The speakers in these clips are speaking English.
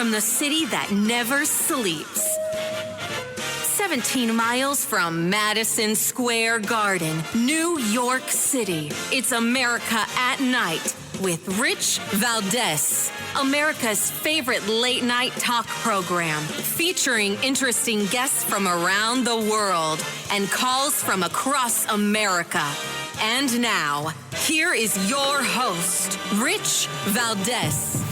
from the city that never sleeps. 17 miles from Madison Square Garden, New York City. It's America at Night with Rich Valdez, America's favorite late-night talk program, featuring interesting guests from around the world and calls from across America. And now, here is your host, Rich Valdez.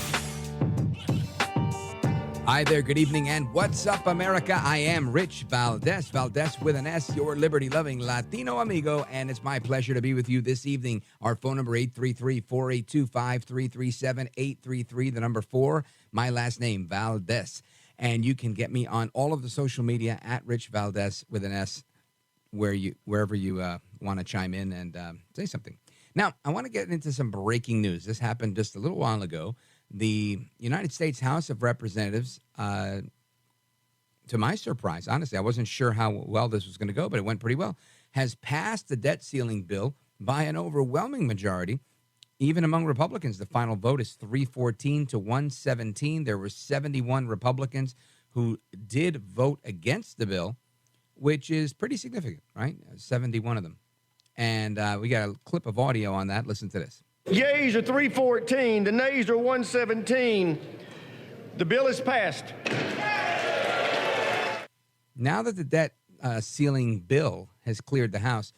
Hi there, good evening, and what's up, America? I am Rich Valdez, Valdez with an S, your liberty-loving Latino amigo, and it's my pleasure to be with you this evening. Our phone number, 833-482-5337, 833, the number 4, my last name, Valdez. And you can get me on all of the social media at Rich Valdez with an S, wherever you want to chime in and say something. Now, I want to get into some breaking news. This happened just a little while ago. The United States House of Representatives, to my surprise, honestly, I wasn't sure how well this was going to go, but it went pretty well, has passed the debt ceiling bill by an overwhelming majority. Even among Republicans, the final vote is 314 to 117. There were 71 Republicans who did vote against the bill, which is pretty significant, right? 71 of them. And we got a clip of audio on that. Listen to this. Yeas are 314, the nays are 117. The bill is passed. Now that the debt ceiling bill has cleared the House,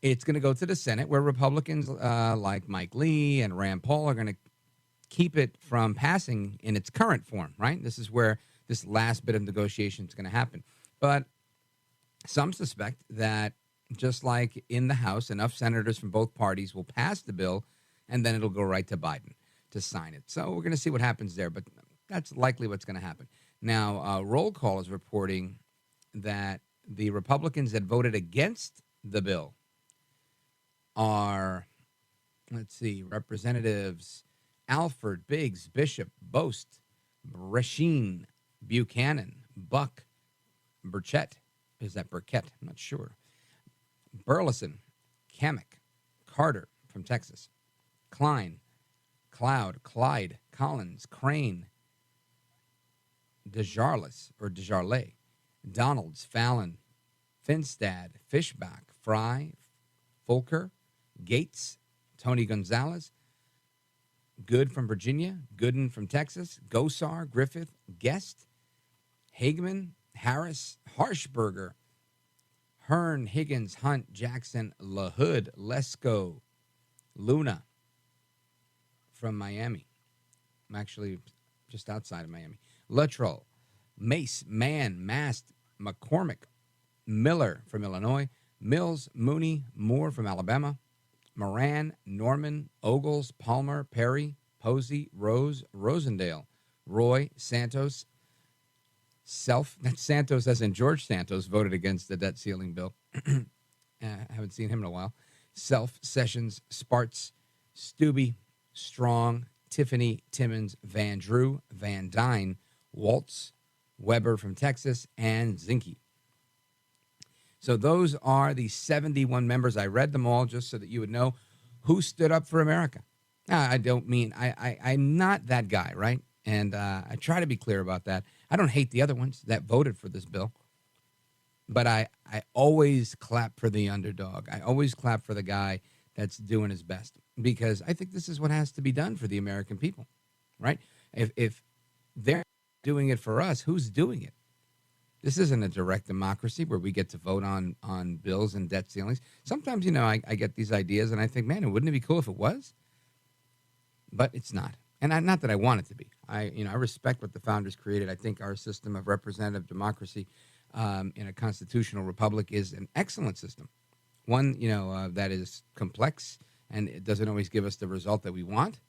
it's going to go to the Senate, where Republicans like Mike Lee and Rand Paul are going to keep it from passing in its current form, right? This is where this last bit of negotiation is going to happen. But some suspect that just like in the House, enough senators from both parties will pass the bill, and then it'll go right to Biden to sign it. So we're going to see what happens there, but that's likely what's going to happen. Now, Roll Call is reporting that the Republicans that voted against the bill are, Representatives Alford, Biggs, Bishop, Bost, Brecheen, Buchanan, Buck, Burchett. Is that Burkett? I'm not sure. Burleson, Kamek, Carter from Texas, Klein, Cloud, Clyde, Collins, Crane, Desjarlais, Donalds, Fallon, Finstad, Fishbach, Fry, Volker, Gates, Tony Gonzalez, Good from Virginia, Gooden from Texas, Gosar, Griffith, Guest, Hageman, Harris, Harshberger, Hearn, Higgins, Hunt, Jackson, LaHood, Lesko, Luna from Miami. I'm actually just outside of Miami. Luttrell, Mace, Mann, Mast, McCormick, Miller from Illinois, Mills, Mooney, Moore from Alabama, Moran, Norman, Ogles, Palmer, Perry, Posey, Rose, Rosendale, Roy, Santos, that's Santos as in George Santos, voted against the debt ceiling bill. I haven't seen him in a while. Self, Sessions, Sparts, Stubbe, Strong, Tiffany, Timmons, Van Drew, Van Dyne, Waltz, Weber from Texas, and Zinke. So those are the 71 members. I read them all just so that you would know who stood up for America. Now, I don't mean, I'm not that guy, right? And I try to be clear about that. I don't hate the other ones that voted for this bill. But I always clap for the underdog. I always clap for the guy that's doing his best. Because I think this is what has to be done for the American people, right? If they're doing it for us, who's doing it? This isn't a direct democracy where we get to vote on bills and debt ceilings. Sometimes, I get these ideas and I think, man, wouldn't it be cool if it was? But it's not. And not that I want it to be. I respect what the founders created. I think our system of representative democracy in a constitutional republic is an excellent system. One, that is complex and it doesn't always give us the result that we want,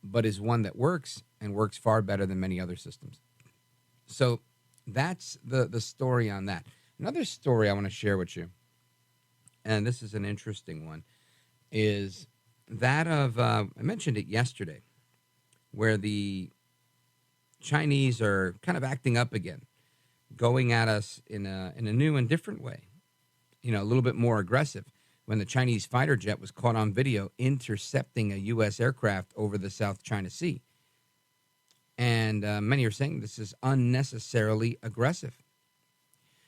but is one that works and works far better than many other systems. So that's the story on that. Another story I want to share with you, and this is an interesting one, is that of, I mentioned it yesterday, where the Chinese are kind of acting up again, going at us in a new and different way, a little bit more aggressive. When the Chinese fighter jet was caught on video intercepting a U.S. aircraft over the South China Sea. And many are saying this is unnecessarily aggressive.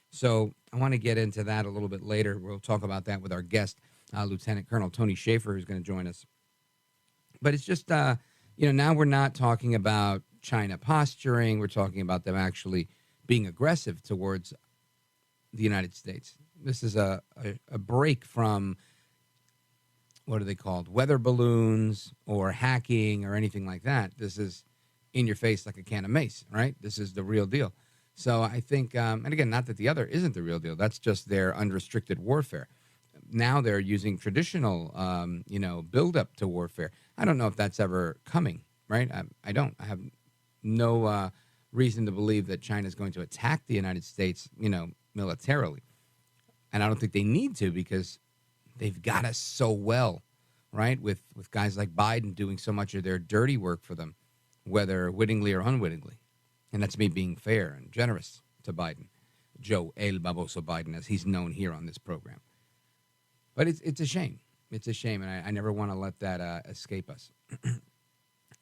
So I want to get into that a little bit later. We'll talk about that with our guest, Lieutenant Colonel Tony Shaffer, who's going to join us. But it's just, now we're not talking about China posturing. We're talking about them actually being aggressive towards the United States. This is a break from, what are they called, weather balloons or hacking or anything like that. This is in your face like a can of mace, right? This is the real deal. So I think, and again, not that the other isn't the real deal. That's just their unrestricted warfare. Now they're using traditional, build-up to warfare. I don't know if that's ever coming, right? I don't. I have no reason to believe that China is going to attack the United States, militarily. And I don't think they need to, because they've got us so well, right? With guys like Biden doing so much of their dirty work for them, whether wittingly or unwittingly. And that's me being fair and generous to Biden, Joe El Baboso Biden, as he's known here on this program. But it's a shame. It's a shame, and I never want to let that escape us.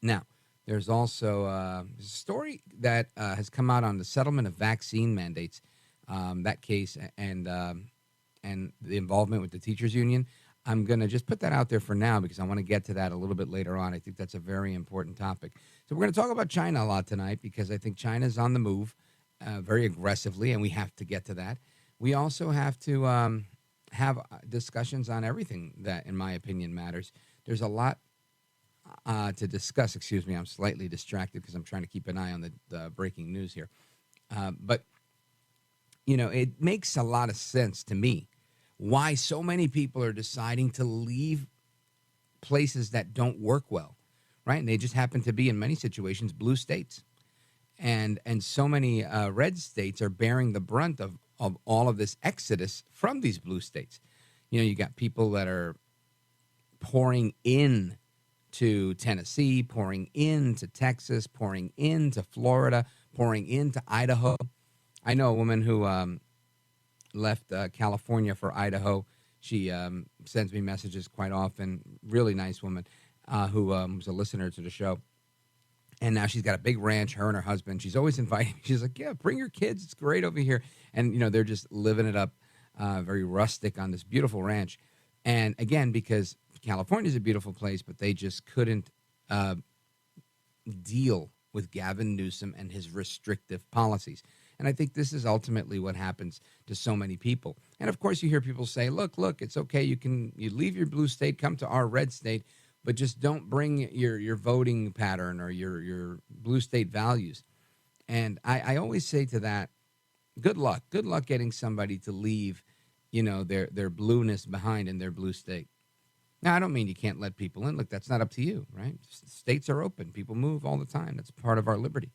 Now, there's also a story that has come out on the settlement of vaccine mandates, that case, and the involvement with the teachers union. I'm going to just put that out there for now because I want to get to that a little bit later on. I think that's a very important topic. So we're going to talk about China a lot tonight because I think China's on the move very aggressively, and we have to get to that. We also have to have discussions on everything that, in my opinion, matters. There's a lot to discuss. Excuse me, I'm slightly distracted because I'm trying to keep an eye on the breaking news here. But, it makes a lot of sense to me why so many people are deciding to leave places that don't work well, right? And they just happen to be, in many situations, blue states. And so many red states are bearing the brunt of all of this exodus from these blue states. You got people that are pouring in to Tennessee, pouring into Texas, pouring into Florida, pouring into Idaho. I know a woman who left California for Idaho. She sends me messages quite often. Really nice woman who was a listener to the show. And now she's got a big ranch, her and her husband. She's always inviting me. She's like, yeah, bring your kids. It's great over here. And, they're just living it up, very rustic on this beautiful ranch. And, again, because California is a beautiful place, but they just couldn't deal with Gavin Newsom and his restrictive policies. And I think this is ultimately what happens to so many people. And, of course, you hear people say, look, it's okay. You leave your blue state, come to our red state, but just don't bring your voting pattern or your blue state values. And I always say to that, good luck. Good luck getting somebody to leave, their blueness behind in their blue state. Now, I don't mean you can't let people in. Look, that's not up to you, right? States are open. People move all the time. That's part of our liberty.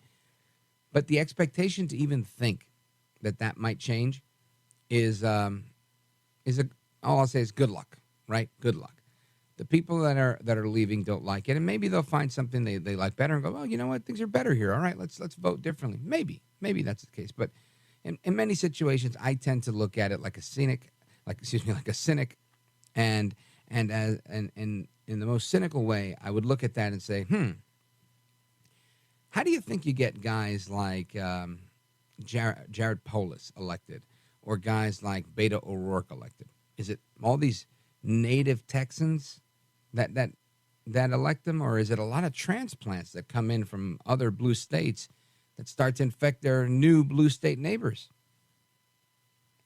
But the expectation to even think that might change is all I'll say is good luck, right? Good luck. The people that are leaving don't like it, and maybe they'll find something they like better and go, well, you know what, things are better here. All right, let's vote differently. Maybe that's the case. But in many situations, I tend to look at it like a cynic, and in the most cynical way, I would look at that and say, how do you think you get guys like Jared Polis elected, or guys like Beto O'Rourke elected? Is it all these native Texans that elect them, or is it a lot of transplants that come in from other blue states that start to infect their new blue state neighbors?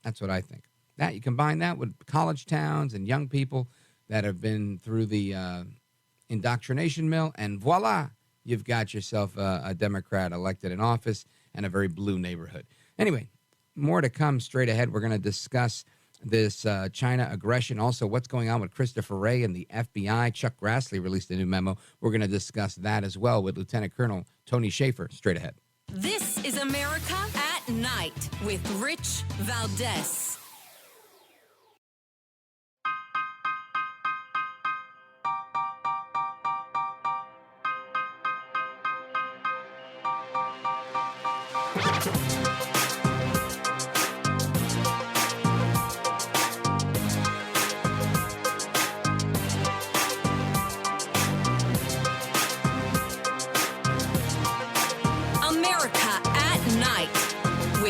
That's what I think. That you combine that with college towns and young people that have been through the indoctrination mill, and voila, you've got yourself a Democrat elected in office and a very blue neighborhood. Anyway, more to come straight ahead. We're going to discuss this China aggression, also what's going on with Christopher Wray and the FBI. Chuck Grassley released a new memo. We're going to discuss that as well with Lieutenant Colonel Tony Shaffer straight ahead. This is America at Night with Rich Valdez.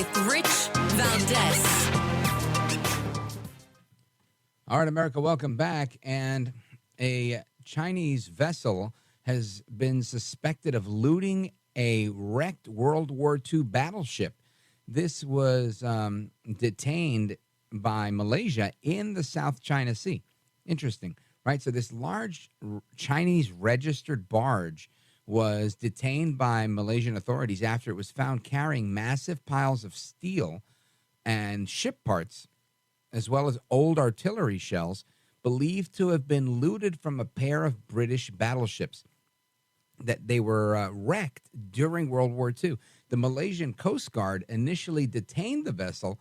with Rich Valdez. All right, America, welcome back. And a Chinese vessel has been suspected of looting a wrecked World War II battleship. This was detained by Malaysia in the South China Sea. Interesting, right? So this large Chinese registered barge was detained by Malaysian authorities after it was found carrying massive piles of steel and ship parts, as well as old artillery shells, believed to have been looted from a pair of British battleships that they were wrecked during World War II. The Malaysian Coast Guard initially detained the vessel,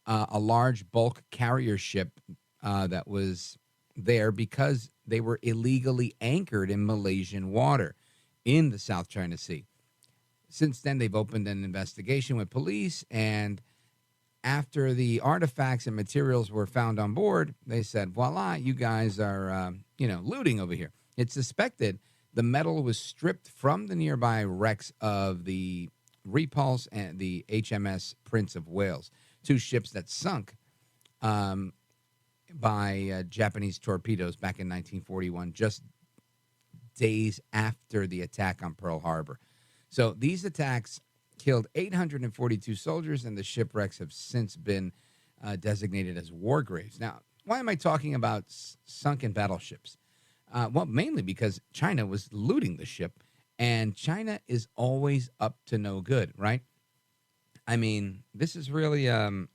a large bulk carrier ship that was there, because they were illegally anchored in Malaysian water in the South China Sea. Since then, they've opened an investigation with police, and after the artifacts and materials were found on board, they said, voila, you guys are, looting over here. It's suspected the metal was stripped from the nearby wrecks of the Repulse and the HMS Prince of Wales, two ships that sunk by Japanese torpedoes back in 1941, just days after the attack on Pearl Harbor. So these attacks killed 842 soldiers, and the shipwrecks have since been designated as war graves. Now, why am I talking about sunken battleships? Well, mainly because China was looting the ship, and China is always up to no good, right? I mean, this is really, in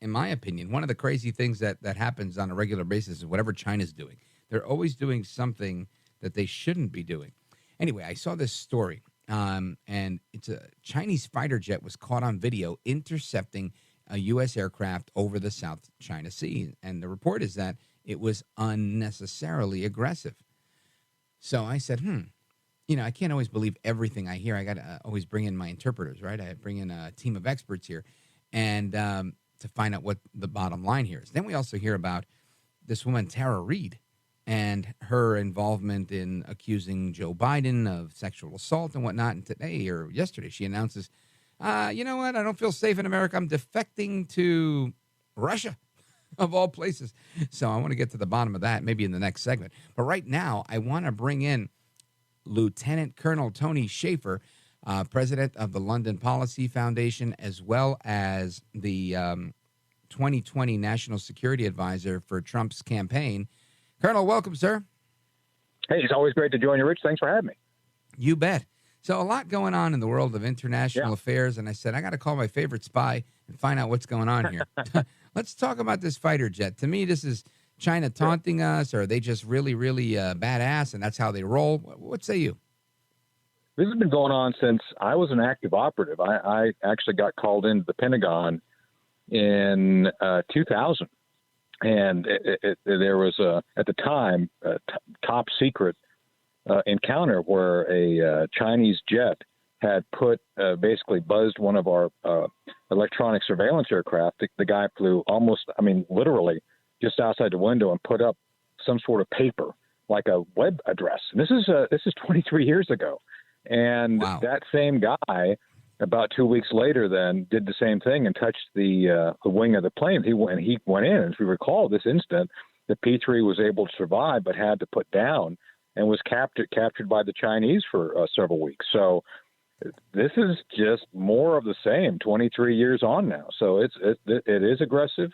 my opinion, one of the crazy things that happens on a regular basis is whatever China's doing. They're always doing something that they shouldn't be doing. Anyway, I saw this story, and it's a Chinese fighter jet was caught on video intercepting a U.S. aircraft over the South China Sea. And the report is that it was unnecessarily aggressive. So I said, I can't always believe everything I hear. I got to always bring in my interpreters, right? I bring in a team of experts here and to find out what the bottom line here is. Then we also hear about this woman, Tara Reid, and her involvement in accusing Joe Biden of sexual assault and whatnot. And today or yesterday, she announces, you know what? I don't feel safe in America. I'm defecting to Russia, of all places. So I want to get to the bottom of that maybe in the next segment. But right now, I want to bring in Lieutenant Colonel Tony Shaffer, president of the London Policy Foundation, as well as the 2020 National Security Advisor for Trump's campaign. Colonel, welcome, sir. Hey, it's always great to join you, Rich. Thanks for having me. You bet. So a lot going on in the world of international affairs, and I said, I got to call my favorite spy and find out what's going on here. Let's talk about this fighter jet. To me, this is China taunting us, or are they just really, really badass, and that's how they roll? What say you? This has been going on since I was an active operative. I actually got called into the Pentagon in 2000. And there was, at the time, a top secret encounter where a Chinese jet had basically buzzed one of our electronic surveillance aircraft. The guy flew literally just outside the window and put up some sort of paper, like a web address. And this is 23 years ago. And that same guy, about 2 weeks later, then did the same thing and touched the wing of the plane. He went in. As we recall, this incident, the P-3 was able to survive, but had to put down and was captured by the Chinese for several weeks. So this is just more of the same. 23 years on now, so it is aggressive.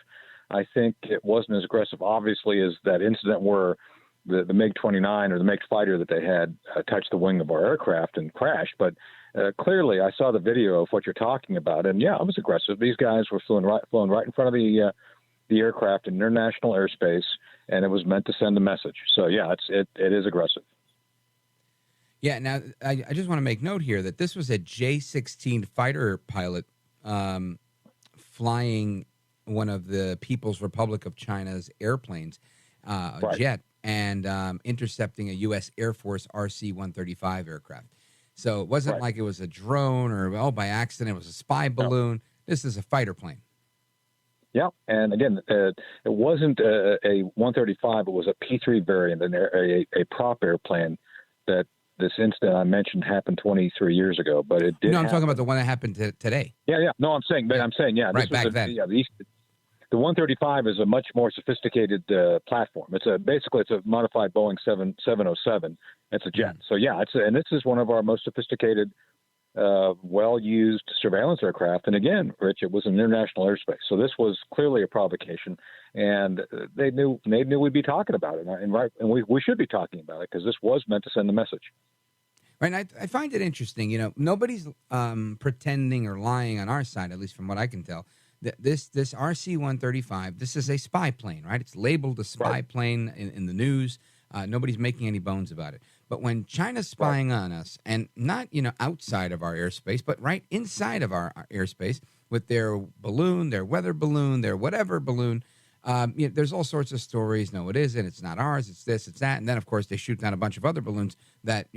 I think it wasn't as aggressive, obviously, as that incident where the MiG-29 or the MiG fighter that they had touched the wing of our aircraft and crashed, but. Clearly, I saw the video of what you're talking about, and it was aggressive. These guys were flown right in front of the aircraft in international airspace, and it was meant to send a message. So, it is aggressive. Yeah. Now, I just want to make note here that this was a J-16 fighter pilot flying one of the People's Republic of China's airplanes, jet, and intercepting a U.S. Air Force RC-135 aircraft. So it wasn't like it was a drone or, by accident, it was a spy balloon. No. This is a fighter plane. Yeah, and again, it wasn't a 135. It was a P-3 variant, a prop airplane that this incident I mentioned happened 23 years ago, but it did. No, I'm talking about the one that happened today. Yeah. No, I'm saying, yeah. Right, back then. Yeah, the 135 is a much more sophisticated platform. It's a modified Boeing 707. It's a jet. So yeah, and this is one of our most sophisticated, well-used surveillance aircraft. And again, Rich, it was an international airspace. So this was clearly a provocation, and they knew we'd be talking about it, and we should be talking about it because this was meant to send the message. Right, and I find it interesting. Nobody's pretending or lying on our side, at least from what I can tell. This RC-135, this is a spy plane, right? It's labeled a spy plane in the news. Nobody's making any bones about it. But when China's spying on us, and not outside of our airspace, but right inside of our airspace with their balloon, their weather balloon, their whatever balloon, there's all sorts of stories. No, it isn't. It's not ours. It's this. It's that. And then, of course, they shoot down a bunch of other balloons that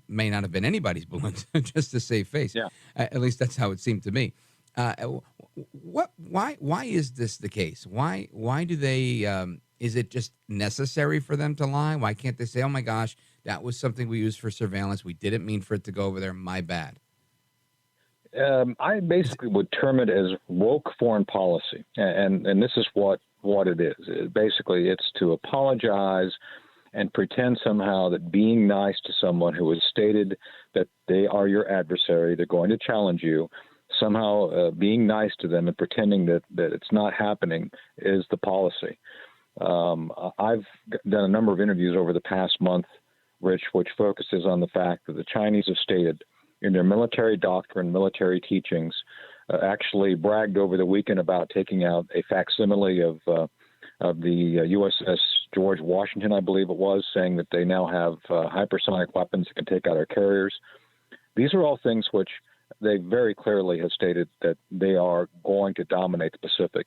may not have been anybody's balloons, just to save face. Yeah. At least that's how it seemed to me. Why is this the case? Why do they? Is it just necessary for them to lie? Why can't they say, "Oh my gosh, that was something we used for surveillance. We didn't mean for it to go over there. My bad." I basically would term it as woke foreign policy, and this is what it is. Basically, it's to apologize and pretend somehow that being nice to someone who has stated that they are your adversary, they're going to challenge you, somehow being nice to them and pretending that it's not happening is the policy. I've done a number of interviews over the past month, Rich, which focuses on the fact that the Chinese have stated in their military doctrine, military teachings, actually bragged over the weekend about taking out a facsimile of the USS George Washington, I believe it was, saying that they now have hypersonic weapons that can take out our carriers. These are all things which they very clearly have stated that they are going to dominate the Pacific.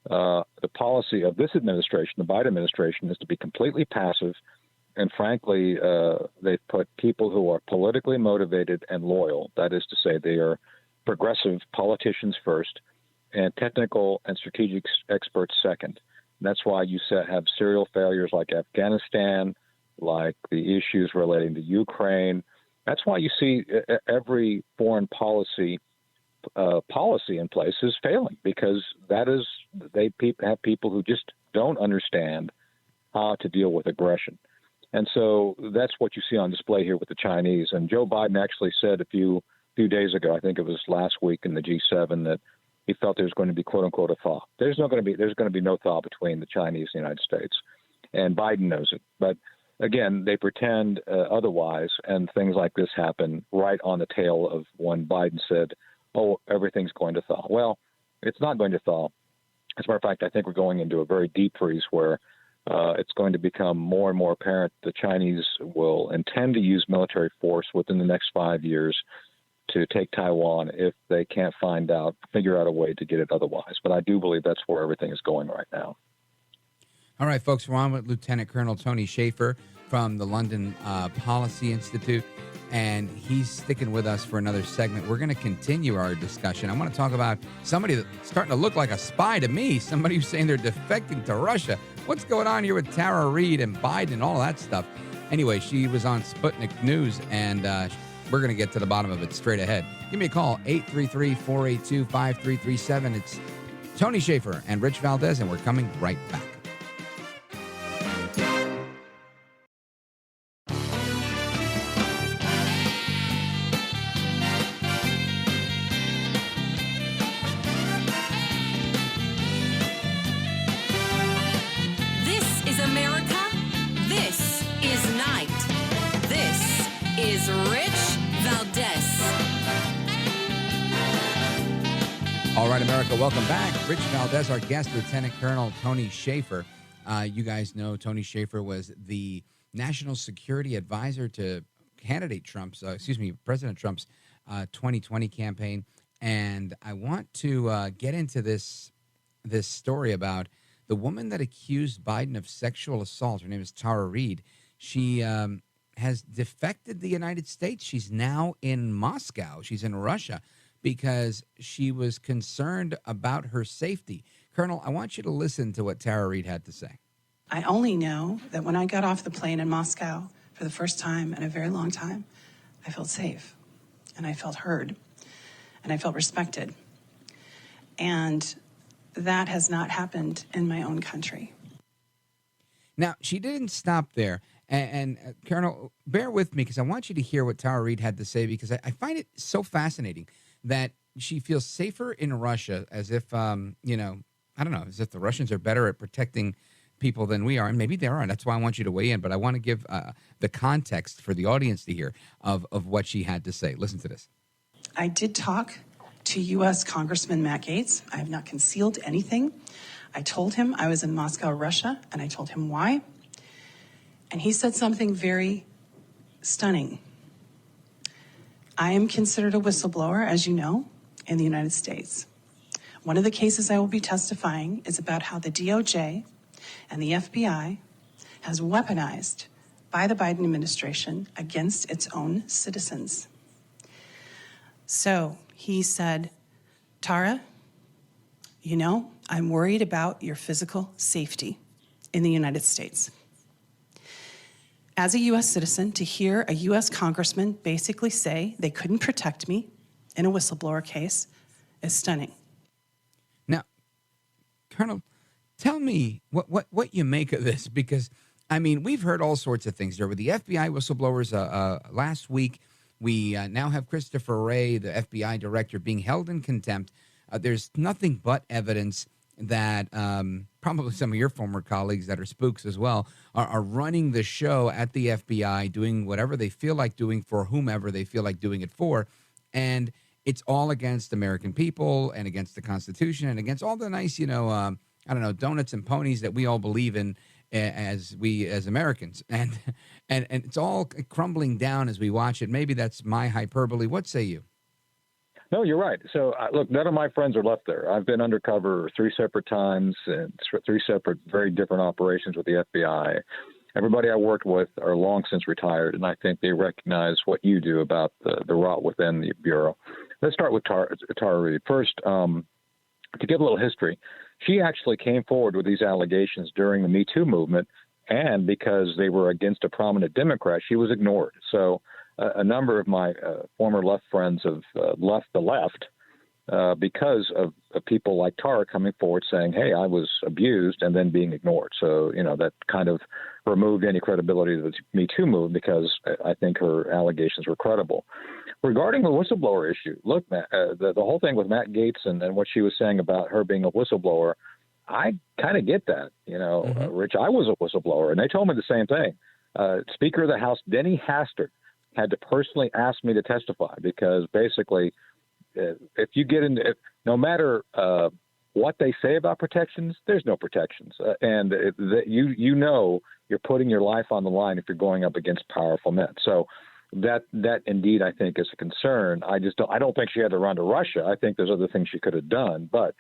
The policy of this administration, the Biden administration, is to be completely passive. And frankly, they've put people who are politically motivated and loyal, that is to say, they are progressive politicians first and technical and strategic experts second. And that's why you have serial failures like Afghanistan, like the issues relating to Ukraine. That's why you see every foreign policy in place is failing, because they have people who just don't understand how to deal with aggression. And so that's what you see on display here with the Chinese. And Joe Biden actually said a few days ago, I think it was last week in the G7, that he felt there was going to be, quote unquote, a thaw. There's going to be no thaw between the Chinese and the United States. And Biden knows it. But again, they pretend otherwise, and things like this happen right on the tail of when Biden said, "Oh, everything's going to thaw." Well, it's not going to thaw. As a matter of fact, I think we're going into a very deep freeze where it's going to become more and more apparent the Chinese will intend to use military force within the next 5 years to take Taiwan if they can't figure out a way to get it otherwise. But I do believe that's where everything is going right now. All right, folks, we're on with Lieutenant Colonel Tony Shaffer from the London Policy Institute, and he's sticking with us for another segment. We're going to continue our discussion. I want to talk about somebody that's starting to look like a spy to me, somebody who's saying they're defecting to Russia. What's going on here with Tara Reid and Biden and all that stuff? Anyway, she was on Sputnik News, and we're going to get to the bottom of it straight ahead. Give me a call, 833-482-5337. It's Tony Shaffer and Rich Valdez, and we're coming right back. All right, America, welcome back. Rich Valdez, our guest, Lieutenant Colonel Tony Shaffer. You guys know Tony Shaffer was the national security advisor to President Trump's 2020 campaign. And I want to get into this story about the woman that accused Biden of sexual assault. Her name is Tara Reid. She has defected the United States. She's now in Moscow. She's in Russia, because she was concerned about her safety. Colonel, I want you to listen to what Tara Reid had to say. I only know that when I got off the plane in Moscow, for the first time in a very long time, I felt safe, and I felt heard, and I felt respected. And that has not happened in my own country. Now, she didn't stop there. And Colonel, bear with me because I want you to hear what Tara Reade had to say, because I find it so fascinating that she feels safer in Russia, as if, you know, I don't know, as if the Russians are better at protecting people than we are. And maybe they are. And that's why I want you to weigh in. But I want to give the context for the audience to hear of what she had to say. Listen to this. I did talk to U.S. Congressman Matt Gaetz. I have not concealed anything. I told him I was in Moscow, Russia, and I told him why. And he said something very stunning. I am considered a whistleblower, as you know, in the United States. One of the cases I will be testifying is about how the DOJ and the FBI has weaponized by the Biden administration against its own citizens. So he said, Tara, you know, I'm worried about your physical safety in the United States. As a U.S. citizen, to hear a U.S. congressman basically say they couldn't protect me in a whistleblower case is stunning. Now, Colonel, tell me what you make of this, because, I mean, we've heard all sorts of things. There were the FBI whistleblowers last week. We now have Christopher Wray, the FBI director, being held in contempt. There's nothing but evidence that probably some of your former colleagues that are spooks as well are running the show at the FBI, doing whatever they feel like doing for whomever they feel like doing it for. And it's all against American people and against the Constitution and against all the nice, you know, I don't know, donuts and ponies that we all believe in as Americans. And it's all crumbling down as we watch it. Maybe that's my hyperbole. What say you? No, you're right. So, look, none of my friends are left there. I've been undercover 3 separate times and 3 separate, very different operations with the FBI. Everybody I worked with are long since retired, and I think they recognize what you do about the rot within the Bureau. Let's start with Tara Reade. First, to give a little history, she actually came forward with these allegations during the Me Too movement, and because they were against a prominent Democrat, she was ignored. So a number of my former left friends have left the left because of people like Tara coming forward saying, hey, I was abused, and then being ignored. So, you know, that kind of removed any credibility of the Me Too movement, because I think her allegations were credible. Regarding the whistleblower issue, look, Matt, the whole thing with Matt Gaetz and what she was saying about her being a whistleblower, I kind of get that. You know, Rich, I was a whistleblower, and they told me the same thing. Speaker of the House, Denny Hastert, had to personally ask me to testify, because basically if you get into it, no matter what they say about protections, there's no protections. And you know you're putting your life on the line if you're going up against powerful men. So that indeed, I think, is a concern. I don't think she had to run to Russia. I think there's other things she could have done. But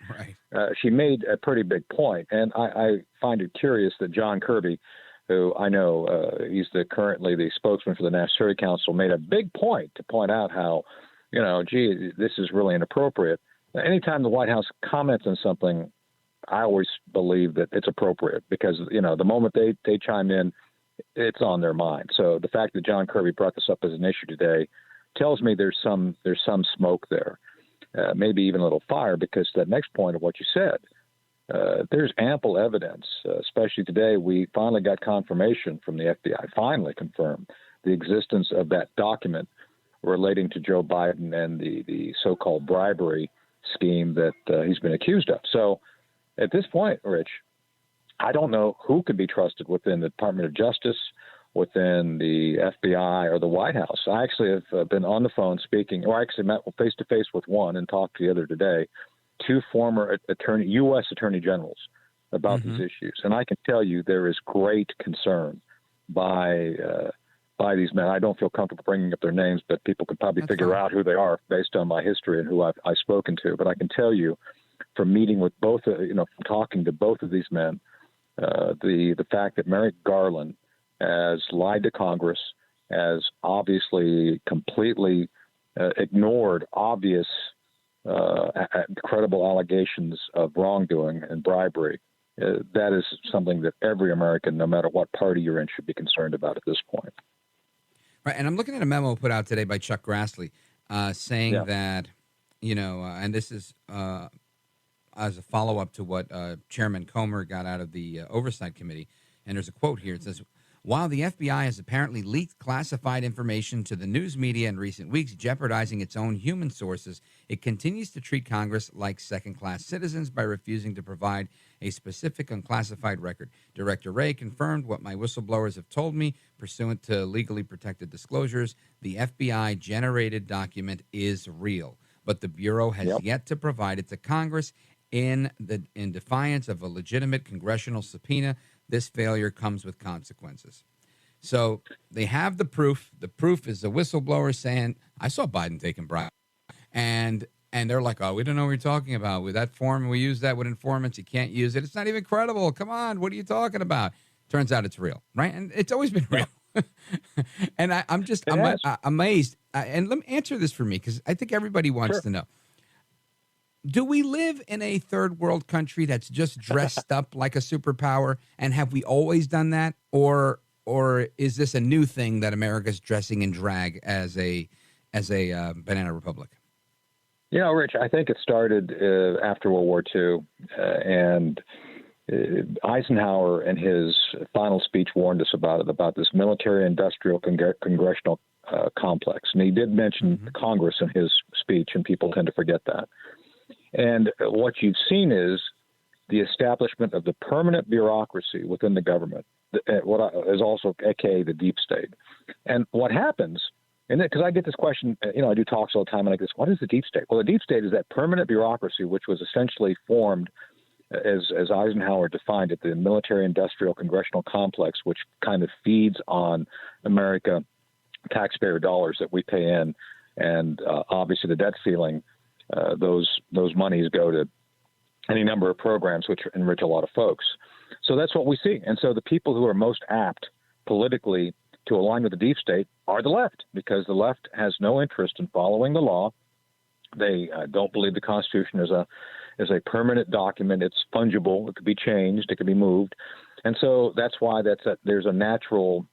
she made a pretty big point. And I find it curious that John Kirby, who I know he's currently the spokesman for the National Security Council, made a big point to point out how, you know, gee, this is really inappropriate. Anytime the White House comments on something, I always believe that it's appropriate, because, you know, the moment they chime in, it's on their mind. So the fact that John Kirby brought this up as an issue today tells me there's some smoke there, maybe even a little fire, because that next point of what you said, there's ample evidence, especially today. We finally got confirmation from the FBI, finally confirmed the existence of that document relating to Joe Biden and the so-called bribery scheme that he's been accused of. So at this point, Rich, I don't know who could be trusted within the Department of Justice, within the FBI, or the White House. I actually have been on the phone speaking, or I actually met face-to-face with one and talked to the other today, 2 former U.S. attorney generals about these issues. And I can tell you there is great concern by these men. I don't feel comfortable bringing up their names, but people could probably figure out who they are based on my history and who I've spoken to. But I can tell you, from meeting with both, from talking to both of these men, the fact that Merrick Garland has lied to Congress, has obviously completely ignored obvious credible allegations of wrongdoing and bribery. That is something that every American, no matter what party you're in, should be concerned about at this point. Right, and I'm looking at a memo put out today by Chuck Grassley saying that, and this is as a follow-up to what Chairman Comer got out of the Oversight Committee. And there's a quote here. It says, while the FBI has apparently leaked classified information to the news media in recent weeks, jeopardizing its own human sources, it continues to treat Congress like second-class citizens by refusing to provide a specific unclassified record. Director Wray confirmed what my whistleblowers have told me pursuant to legally protected disclosures. The FBI-generated document is real, but the Bureau has yet to provide it to Congress in defiance of a legitimate congressional subpoena. This failure comes with consequences. So they have the proof. The proof is the whistleblower saying, I saw Biden taking bribes. And they're like, oh, we don't know what you're talking about. With that form, we use that with informants. You can't use it. It's not even credible. Come on. What are you talking about? Turns out it's real, right? And it's always been real. And I'm amazed. And let me answer this for me, because I think everybody wants to know. Do we live in a third world country that's just dressed up like a superpower? And have we always done that? Or is this a new thing that America's dressing in drag as a banana republic? Rich, I think it started after World War II, and Eisenhower in his final speech warned us about this military-industrial congressional complex. And he did mention Congress in his speech, and people tend to forget that. And what you've seen is the establishment of the permanent bureaucracy within the government, is also aka the deep state. And what happens, and because I get this question, I do talks all the time, and I get this, what is the deep state? Well, the deep state is that permanent bureaucracy, which was essentially formed, as Eisenhower defined it, the military-industrial congressional complex, which kind of feeds on America taxpayer dollars that we pay in, and obviously the debt ceiling. Those monies go to any number of programs which enrich a lot of folks. So that's what we see. And so the people who are most apt politically to align with the deep state are the left, because the left has no interest in following the law. They don't believe the Constitution is a permanent document. It's fungible. It could be changed. It could be moved. And so that's why there's a natural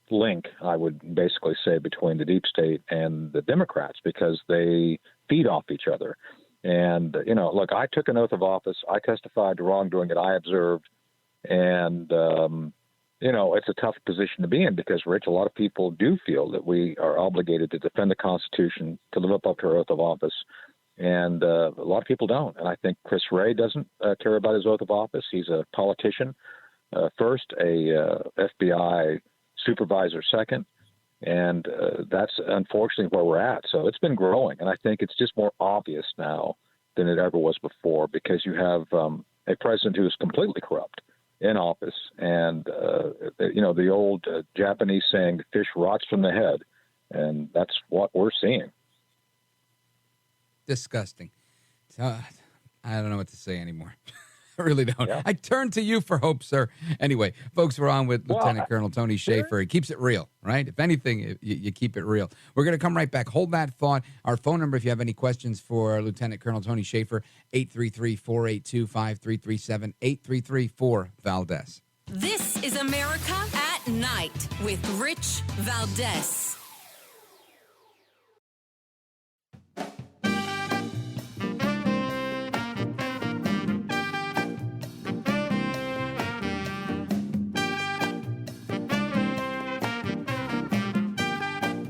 link, I would basically say, between the deep state and the Democrats, because they feed off each other. And, look, I took an oath of office. I testified to wrongdoing that I observed. And, it's a tough position to be in because, Rich, a lot of people do feel that we are obligated to defend the Constitution, to live up to our oath of office. And a lot of people don't. And I think Chris Wray doesn't care about his oath of office. He's a politician first, a FBI supervisor second. And that's unfortunately where we're at. So it's been growing. And I think it's just more obvious now than it ever was before, because you have a president who is completely corrupt in office. And, the old Japanese saying, the fish rots from the head. And that's what we're seeing. Disgusting. I don't know what to say anymore. I really don't. Yeah. I turn to you for hope, sir. Anyway, folks, we're on with Lieutenant Colonel Tony Shaffer. He keeps it real, right? If anything, you keep it real. We're going to come right back. Hold that thought. Our phone number, if you have any questions for Lieutenant Colonel Tony Shaffer, 833-482-5337, 833-4-VALDEZ. This is America at Night with Rich Valdez.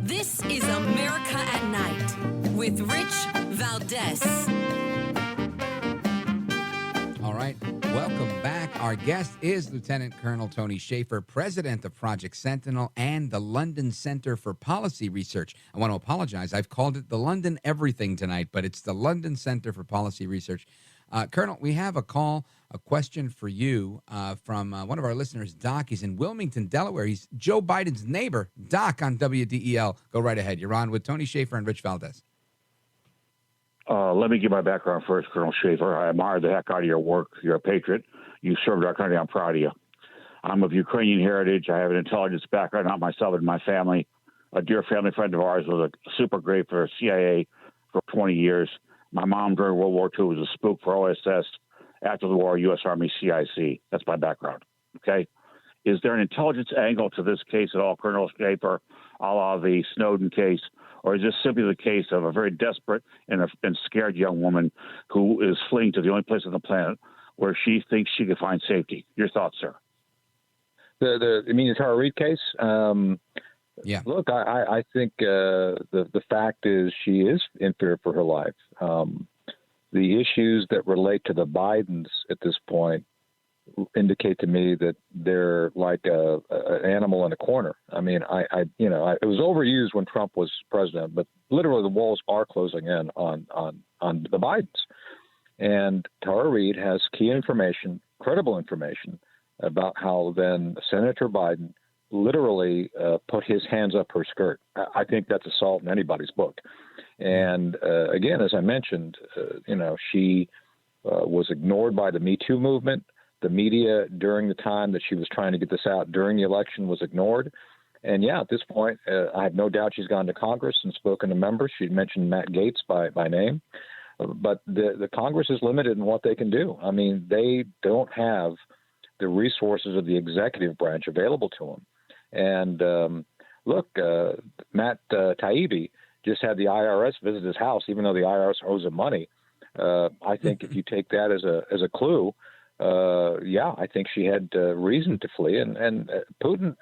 This is America at Night with Rich Valdez. All right, welcome back. Our guest is Lieutenant Colonel Tony Shaffer, president of Project Sentinel and the London Center for Policy Research. I want to apologize. I've called it the London Everything tonight, but it's the London Center for Policy Research. Colonel, we have a question for you from one of our listeners, Doc. He's in Wilmington, Delaware. He's Joe Biden's neighbor, Doc, on WDEL. Go right ahead. You're on with Tony Shaffer and Rich Valdez. Let me give my background first, Colonel Shaffer. I admire the heck out of your work. You're a patriot. You served our country. I'm proud of you. I'm of Ukrainian heritage. I have an intelligence background, not myself, but my family. A dear family friend of ours was a super great for CIA for 20 years. My mom during World War II was a spook for OSS. After the war, U.S. Army CIC. That's my background. Okay. Is there an intelligence angle to this case at all, Colonel Shaffer, a la the Snowden case? Or is this simply the case of a very desperate and scared young woman who is fleeing to the only place on the planet where she thinks she can find safety? Your thoughts, sir? You mean the Tara Reade case? Yeah. Look, I think the fact is she is in fear for her life. The issues that relate to the Bidens at this point indicate to me that they're like an animal in a corner. I mean, it was overused when Trump was president, but literally the walls are closing in on the Bidens. And Tara Reade has key information, credible information, about how then Senator Biden literally put his hands up her skirt. I think that's assault in anybody's book. And again, as I mentioned, she was ignored by the Me Too movement. The media during the time that she was trying to get this out during the election was ignored. And yeah, at this point, I have no doubt she's gone to Congress and spoken to members. She mentioned Matt Gaetz by name. But the Congress is limited in what they can do. I mean, they don't have the resources of the executive branch available to them. And look, Matt Taibbi just had the IRS visit his house, even though the IRS owes him money. I think if you take that as a clue, I think she had reason to flee. And Putin,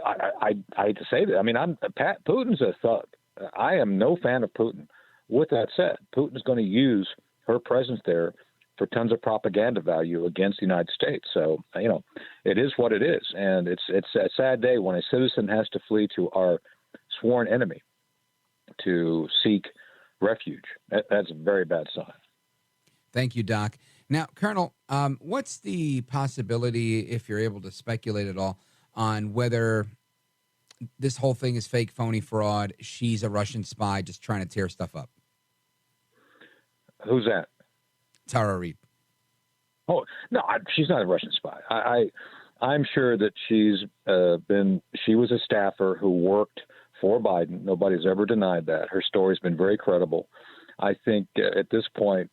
I hate to say that. I mean, Putin's a thug. I am no fan of Putin. With that said, Putin's going to use her presence there for tons of propaganda value against the United States. So, it is what it is. And it's a sad day when a citizen has to flee to our sworn enemy to seek refuge. That's a very bad sign. Thank you, Doc. Now, Colonel, what's the possibility, if you're able to speculate at all, on whether this whole thing is fake, phony, fraud, she's a Russian spy just trying to tear stuff up? Who's that? Tara Reade. Oh, no, she's not a Russian spy. I'm sure that she was a staffer who worked for Biden. Nobody's ever denied that. Her story's been very credible. I think at this point,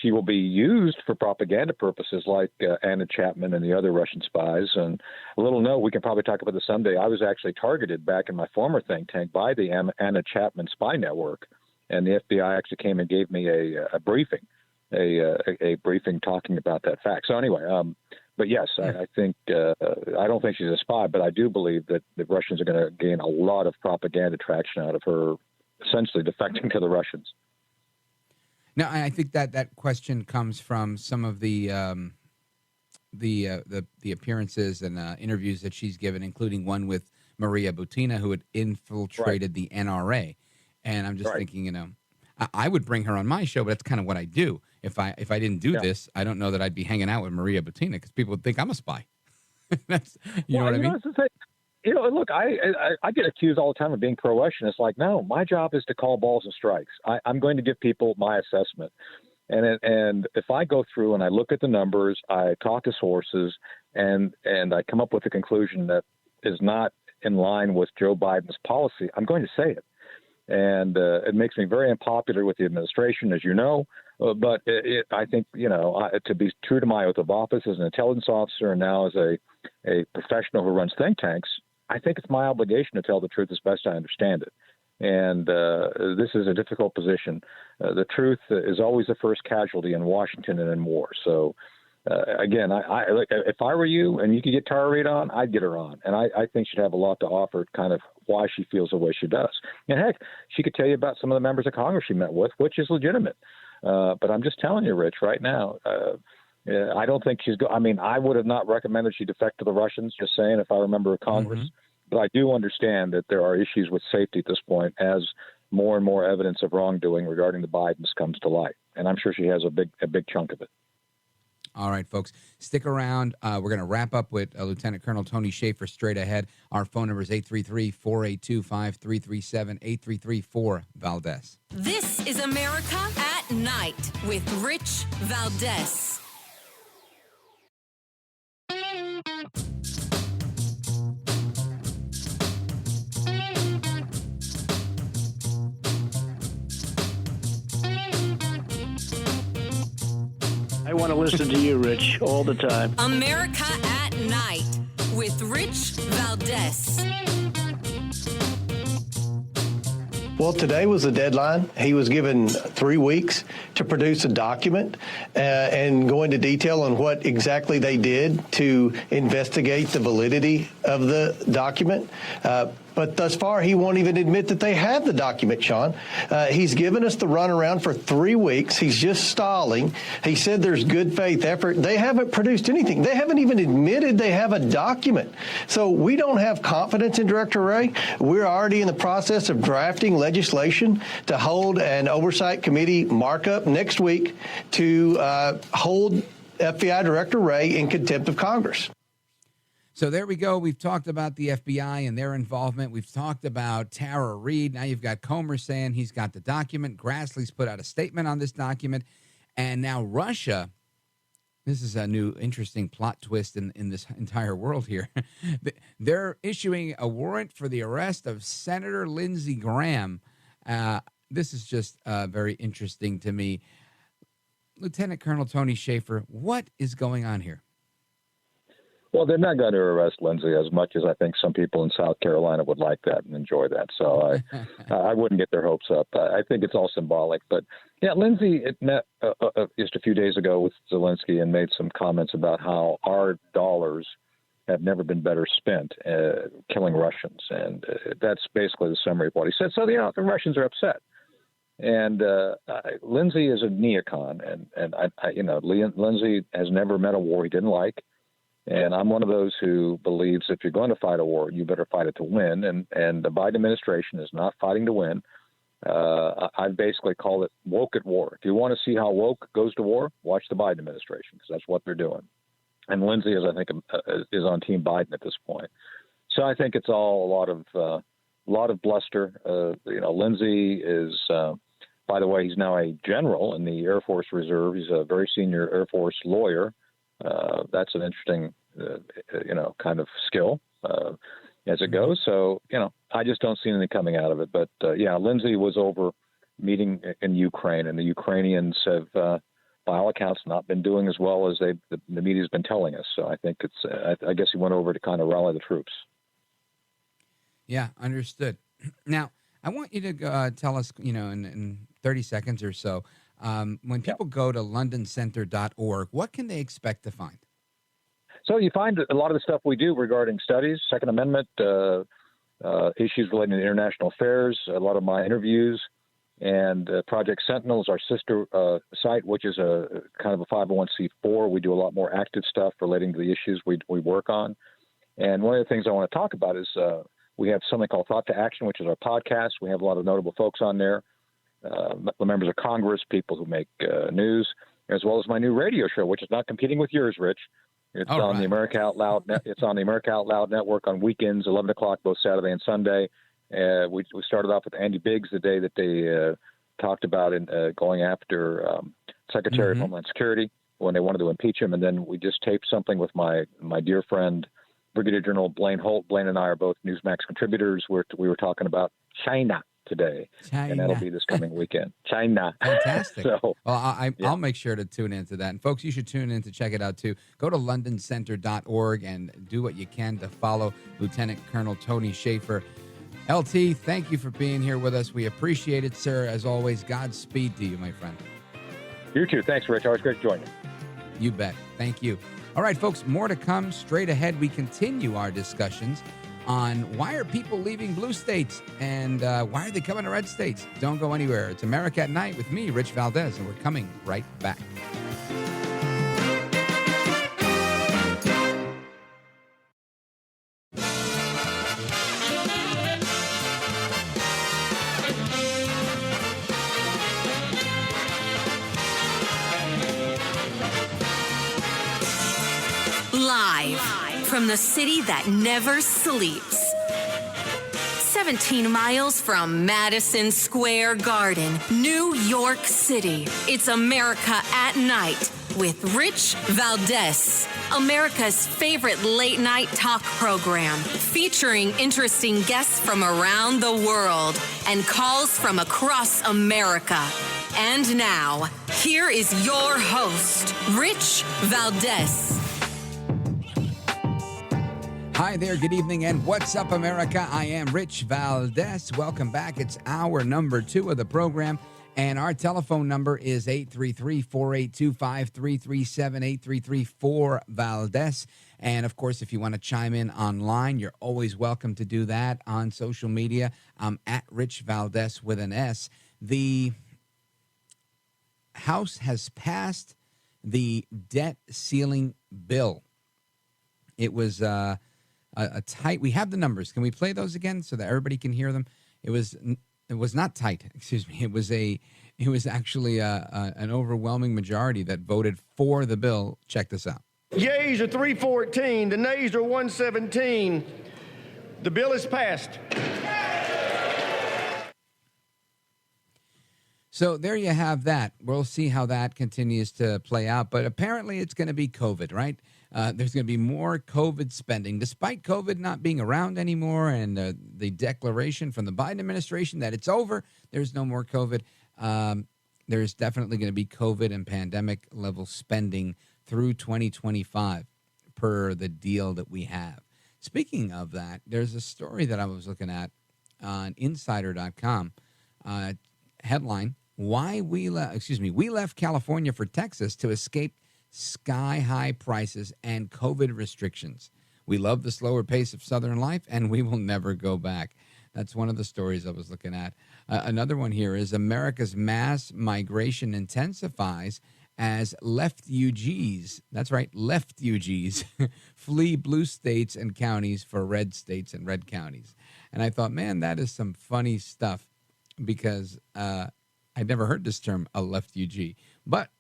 she will be used for propaganda purposes like Anna Chapman and the other Russian spies. And a little note, we can probably talk about this someday. I was actually targeted back in my former think tank by the Anna Chapman spy network. And the FBI actually came and gave me a briefing, a briefing talking about that fact. So anyway, but yes, I think I don't think she's a spy, but I do believe that the Russians are going to gain a lot of propaganda traction out of her essentially defecting to the Russians. Now, I think that question comes from some of the appearances and interviews that she's given, including one with Maria Butina, who had infiltrated the NRA. And I'm just thinking, I would bring her on my show, but that's kind of what I do. If I didn't do this, I don't know that I'd be hanging out with Maria Butina because people would think I'm a spy. That's, you know what I mean? Look, I get accused all the time of being pro-Russian. It's like, no, my job is to call balls and strikes. I'm going to give people my assessment. And if I go through and I look at the numbers, I talk to sources, and I come up with a conclusion that is not in line with Joe Biden's policy, I'm going to say it. And it makes me very unpopular with the administration, as you know. But I think, to be true to my oath of office as an intelligence officer and now as a professional who runs think tanks, I think it's my obligation to tell the truth as best I understand it. And this is a difficult position. The truth is always the first casualty in Washington and in war. So, again, if I were you and you could get Tara Reade on, I'd get her on. And I think she'd have a lot to offer, kind of why she feels the way she does. And heck, she could tell you about some of the members of Congress she met with, which is legitimate. But I'm just telling you, Rich, right now, I don't think I would have not recommended she defect to the Russians, just saying, if I remember Congress. Mm-hmm. But I do understand that there are issues with safety at this point as more and more evidence of wrongdoing regarding the Bidens comes to light. And I'm sure she has a big chunk of it. All right, folks, stick around. We're going to wrap up with Lieutenant Colonel Tony Shaffer straight ahead. Our phone number is 833-482-5337, 833-4-VALDEZ. This is America at Night with Rich Valdez. I want to listen to you, Rich, all the time. America at Night with Rich Valdez. Well, today was the deadline. He was given 3 weeks to produce a document and go into detail on what exactly they did to investigate the validity of the document. But thus far, he won't even admit that they have the document, Sean. He's given us the runaround for 3 weeks. He's just stalling. He said there's good faith effort. They haven't produced anything. They haven't even admitted they have a document. So we don't have confidence in Director Wray. We're already in the process of drafting legislation to hold an oversight committee markup next week to hold FBI Director Wray in contempt of Congress. So there we go. We've talked about the FBI and their involvement. We've talked about Tara Reade. Now you've got Comer saying he's got the document. Grassley's put out a statement on this document. And now Russia, this is a new interesting plot twist in this entire world here. They're issuing a warrant for the arrest of Senator Lindsey Graham. This is just very interesting to me. Lieutenant Colonel Tony Shaffer, what is going on here? Well, they're not going to arrest Lindsey as much as I think some people in South Carolina would like that and enjoy that. So I wouldn't get their hopes up. I think it's all symbolic. But, yeah, Lindsey met just a few days ago with Zelensky and made some comments about how our dollars have never been better spent killing Russians. And that's basically the summary of what he said. So, the Russians are upset. And Lindsey is a neocon. And Lindsey has never met a war he didn't like. And I'm one of those who believes if you're going to fight a war, you better fight it to win. And the Biden administration is not fighting to win. I basically call it woke at war. If you want to see how woke goes to war, watch the Biden administration because that's what they're doing. And Lindsey, I think, is on Team Biden at this point. So I think it's all a lot of bluster. Lindsey is, by the way, he's now a general in the Air Force Reserve. He's a very senior Air Force lawyer. That's an interesting, kind of skill as it goes. So, I just don't see anything coming out of it. But, Lindsey was over meeting in Ukraine, and the Ukrainians have, by all accounts, not been doing as well as the media's been telling us. So I think I guess he went over to kind of rally the troops. Yeah, understood. Now, I want you to tell us, in 30 seconds or so, when people go to londоncenter.org, what can they expect to find? So you find a lot of the stuff we do regarding studies, Second Amendment, issues relating to international affairs, a lot of my interviews, and Project Sentinel is our sister site, which is a kind of a 501c4. We do a lot more active stuff relating to the issues we work on. And one of the things I want to talk about is we have something called Thought to Action, which is our podcast. We have a lot of notable folks on there. Members of Congress, people who make news, as well as my new radio show, which is not competing with yours, Rich. It's on the America Out Loud. It's on the America Out Loud network on weekends, 11 o'clock, both Saturday and Sunday. We started off with Andy Biggs the day that they talked about going after Secretary of Homeland Security when they wanted to impeach him, and then we just taped something with my dear friend Brigadier General Blaine Holt. Blaine and I are both Newsmax contributors. We were talking about China today, and that'll be this coming weekend. China. Fantastic. So, well, I'll make sure to tune into that. And folks, you should tune in to check it out too. Go to londоncenter.org and do what you can to follow Lieutenant Colonel Tony Shaffer. LT, thank you for being here with us. We appreciate it, sir. As always, Godspeed to you, my friend. You too. Thanks, Rich. Always great to join you. You bet. Thank you. All right, folks, more to come. Straight ahead, we continue our discussions on why are people leaving blue states and why are they coming to red states. Don't go anywhere. It's America at Night with me, Rich Valdez, and we're coming right back. Live from the city that never sleeps. 17 miles from Madison Square Garden, New York City. It's America at Night with Rich Valdez, America's favorite late night talk program, featuring interesting guests from around the world and calls from across America. And now, here is your host, Rich Valdez. Hi there, good evening, and what's up, America? I am Rich Valdez. Welcome back. It's hour number 2 of the program, and our telephone number is 833-482-5337, 833-4-VALDEZ. And, of course, if you want to chime in online, you're always welcome to do that on social media. I'm at Rich Valdez with an S. The House has passed the debt ceiling bill. It was a tight. We have the numbers. Can we play those again so that everybody can hear them? It was not tight. Excuse me. It was actually an overwhelming majority that voted for the bill. Check this out. Yeas are 314. The nays are 117. The bill is passed. So there you have that. We'll see how that continues to play out. But apparently it's going to be COVID, right? There's going to be more COVID spending, despite COVID not being around anymore and the declaration from the Biden administration that it's over. There's no more COVID. There's definitely going to be COVID and pandemic level spending through 2025 per the deal that we have. Speaking of that, there's a story that I was looking at on insider.com. Headline, we left California for Texas to escape sky-high prices and COVID restrictions. We love the slower pace of Southern life, and we will never go back. That's one of the stories I was looking at. Another one here is America's mass migration intensifies as left-UGs, that's right, left-UGs, flee blue states and counties for red states and red counties. And I thought, man, that is some funny stuff because I'd never heard this term, a left-UG. But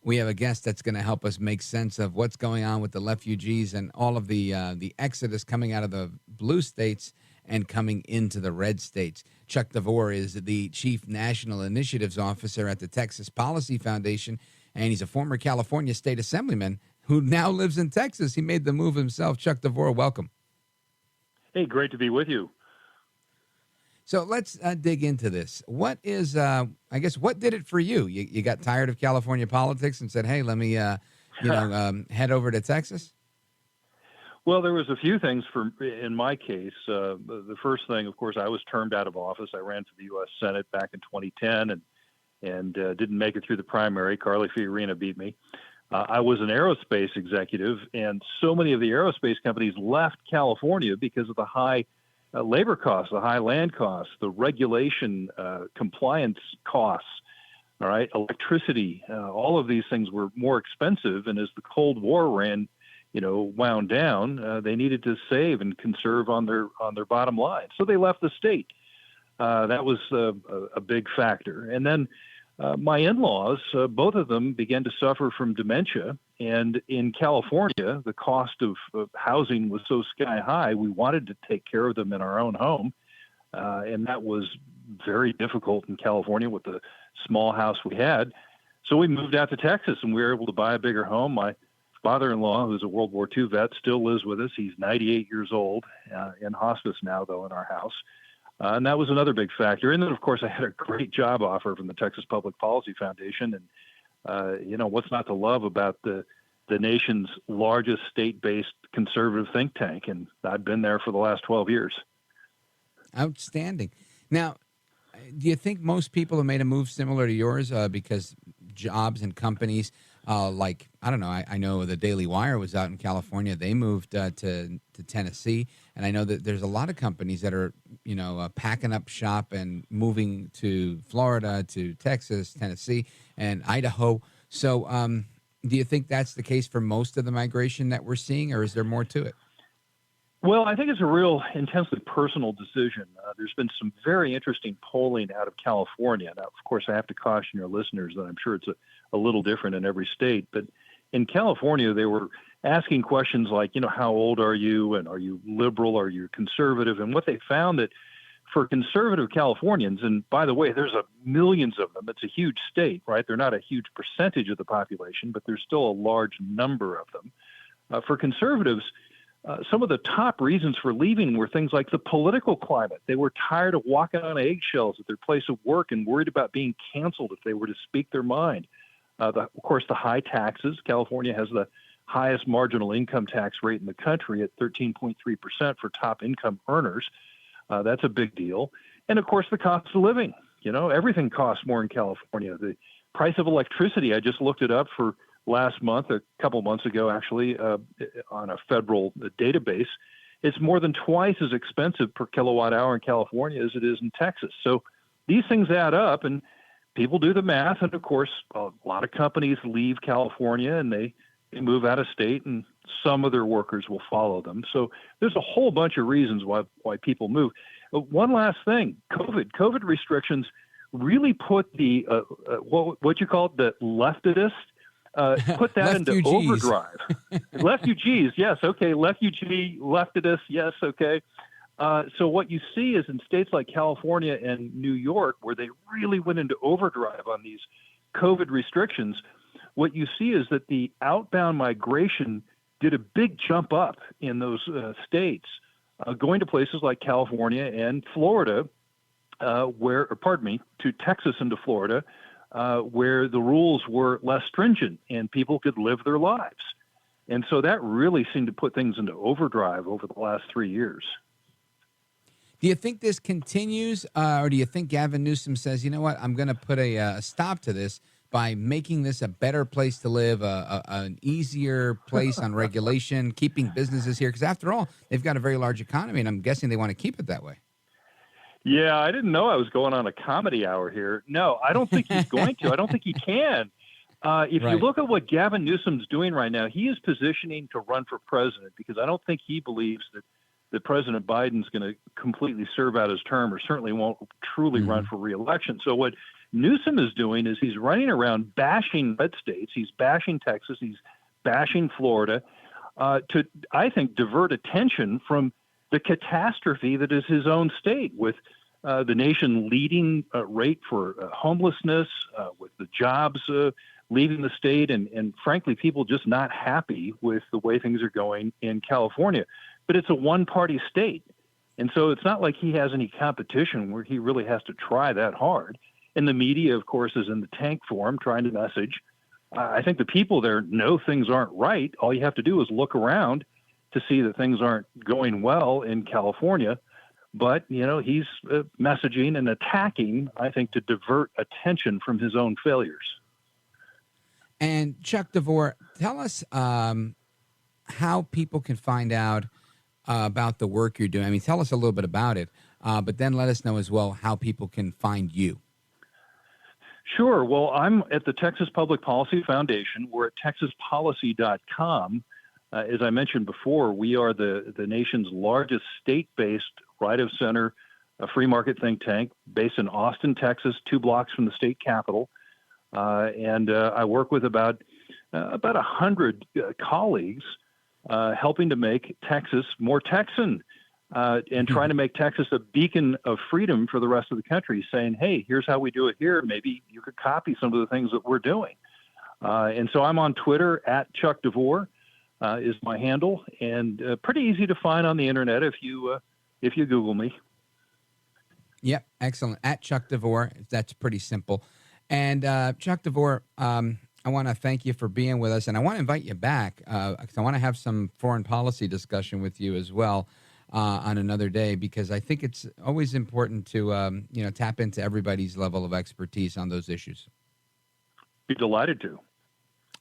we have a guest that's going to help us make sense of what's going on with the left-UGs and all of the exodus coming out of the blue states and coming into the red states. Chuck DeVore is the Chief National Initiatives Officer at the Texas Policy Foundation, and he's a former California State Assemblyman who now lives in Texas. He made the move himself. Chuck DeVore, welcome. Hey, great to be with you. So let's dig into this. What is, what did it for you? You got tired of California politics and said, hey, let me, head over to Texas? Well, there was a few things in my case. The first thing, of course, I was termed out of office. I ran for the U.S. Senate back in 2010 and didn't make it through the primary. Carly Fiorina beat me. I was an aerospace executive, and so many of the aerospace companies left California because of the high labor costs, the high land costs, the regulation, compliance costs, all right, electricity, all of these things were more expensive. And as the Cold War wound down, they needed to save and conserve on their bottom line. So they left the state. That was a big factor. And then my in-laws, both of them began to suffer from dementia. And in California, the cost of housing was so sky high, we wanted to take care of them in our own home. And that was very difficult in California with the small house we had. So we moved out to Texas, and we were able to buy a bigger home. My father-in-law, who's a World War II vet, still lives with us. He's 98 years old, in hospice now, though, in our house. And that was another big factor. And then, of course, I had a great job offer from the Texas Public Policy Foundation. And, what's not to love about the nation's largest state-based conservative think tank? And I've been there for the last 12 years. Outstanding. Now, do you think most people have made a move similar to yours because jobs and companies I know the Daily Wire was out in California. They moved to Tennessee. And I know that there's a lot of companies that are, packing up shop and moving to Florida, to Texas, Tennessee, and Idaho. So do you think that's the case for most of the migration that we're seeing, or is there more to it? Well, I think it's a real intensely personal decision. There's been some very interesting polling out of California. Now, of course, I have to caution your listeners that I'm sure it's a little different in every state. But in California, they were asking questions like, how old are you? And are you liberal? Are you conservative? And what they found that for conservative Californians, and by the way, there's millions of them. It's a huge state, right? They're not a huge percentage of the population, but there's still a large number of them. For conservatives, some of the top reasons for leaving were things like the political climate. They were tired of walking on eggshells at their place of work and worried about being canceled if they were to speak their mind. Of course, the high taxes. California has the highest marginal income tax rate in the country at 13.3% for top income earners. That's a big deal. And of course, the cost of living. Everything costs more in California. The price of electricity, I just looked it up for last month, a couple months ago, actually, on a federal database. It's more than twice as expensive per kilowatt hour in California as it is in Texas. So these things add up, and people do the math. And of course, a lot of companies leave California and they move out of state, and some of their workers will follow them. So there's a whole bunch of reasons why people move. But one last thing, COVID restrictions really put the, what you call it, the leftist, put that into overdrive. Refugees, yes, okay. Leftist, yes, okay. So what you see is in states like California and New York, where they really went into overdrive on these COVID restrictions, what you see is that the outbound migration did a big jump up in those states, going to places like California and Florida, to Texas and to Florida, where the rules were less stringent and people could live their lives. And so that really seemed to put things into overdrive over the last 3 years. Do you think this continues, or do you think Gavin Newsom says, you know what, I'm going to put a stop to this by making this a better place to live, an easier place on regulation, keeping businesses here? Because after all, they've got a very large economy, and I'm guessing they want to keep it that way. Yeah, I didn't know I was going on a comedy hour here. No, I don't think he's going to. I don't think he can. If you look at what Gavin Newsom's doing right now, he is positioning to run for president because I don't think he believes that President Biden's going to completely serve out his term, or certainly won't truly run for re-election. So what Newsom is doing is he's running around bashing red states. He's bashing Texas. He's bashing Florida to, I think, divert attention from the catastrophe that is his own state, with the nation leading rate for homelessness, with the jobs leaving the state, and frankly, people just not happy with the way things are going in California. But it's a one-party state, and so it's not like he has any competition where he really has to try that hard. And the media, of course, is in the tank for him, trying to message. I think the people there know things aren't right. All you have to do is look around to see that things aren't going well in California. But, he's messaging and attacking, I think, to divert attention from his own failures. And Chuck DeVore, tell us how people can find out about the work you're doing. I mean, tell us a little bit about it, but then let us know as well how people can find you. Sure. Well, I'm at the Texas Public Policy Foundation. We're at texaspolicy.com. As I mentioned before, we are the nation's largest state-based, right-of-center free market think tank based in Austin, Texas, 2 blocks from the state capitol. And I work with about 100 colleagues helping to make Texas more Texan and trying to make Texas a beacon of freedom for the rest of the country, saying, hey, here's how we do it here. Maybe you could copy some of the things that we're doing. And so I'm on Twitter at Chuck DeVore. Is my handle, and pretty easy to find on the internet if you Google me. Yep, excellent. At Chuck DeVore, that's pretty simple. And Chuck DeVore, I want to thank you for being with us, and I want to invite you back because I want to have some foreign policy discussion with you as well on another day, because I think it's always important to tap into everybody's level of expertise on those issues. Be delighted to.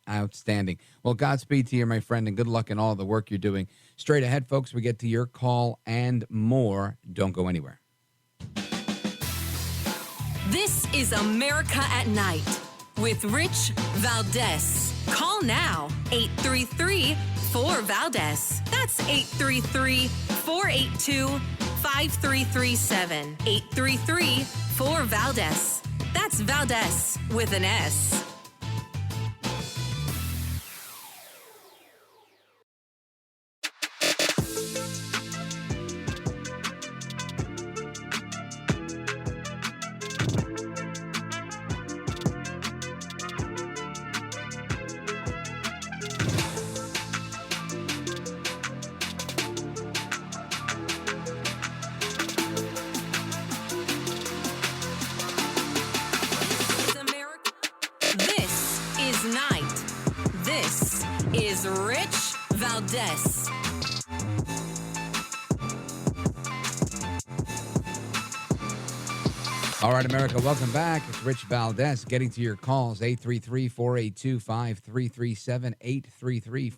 Outstanding. Well, Godspeed to you, my friend, and good luck in all the work you're doing. Straight ahead, folks, we get to your call and more. Don't go anywhere. This is America at Night with Rich Valdez. Call now, 833-4VALDEZ. That's 833-482-5337. 833-4VALDEZ. That's Valdez with an S. is Rich Valdez. All right, America, welcome back. It's Rich Valdez getting to your calls, 833-482-5337,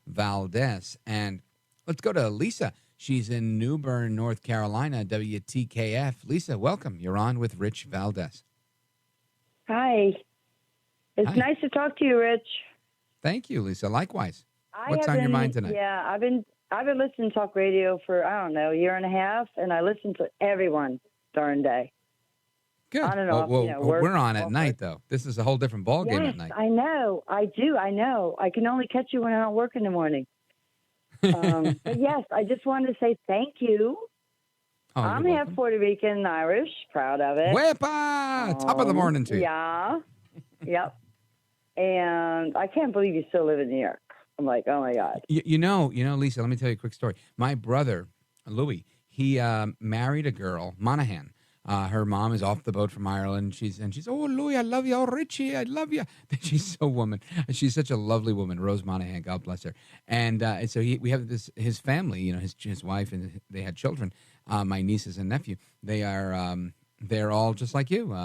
833-4Valdez. And let's go to Lisa. She's in New Bern, North Carolina, WTKF. Lisa, welcome. You're on with Rich Valdez. Hi. It's nice to talk to you, Rich. Thank you, Lisa. Likewise. What's on your mind tonight? Yeah, I've been listening to talk radio for, I don't know, a year and a half, and I listen to everyone during the day. Good. On and off, we're on at night, though. This is a whole different ballgame at night. I know. I do. I know. I can only catch you when I don't work in the morning. But yes, I just wanted to say thank you. Oh, I'm half Puerto Rican and Irish. Proud of it. Wepa! Top of the morning to you. Yeah. Yep. And I can't believe you still live in New York. I'm like, oh my God. You know, Lisa, let me tell you a quick story. My brother, Louis, he married a girl, Monahan. Her mom is off the boat from Ireland. She's, oh, Louis, I love you. Oh, Richie, I love you. She's so woman. She's such a lovely woman, Rose Monahan. God bless her. And so we have his family, his wife, and they had children. My nieces and nephew. They're all just like you,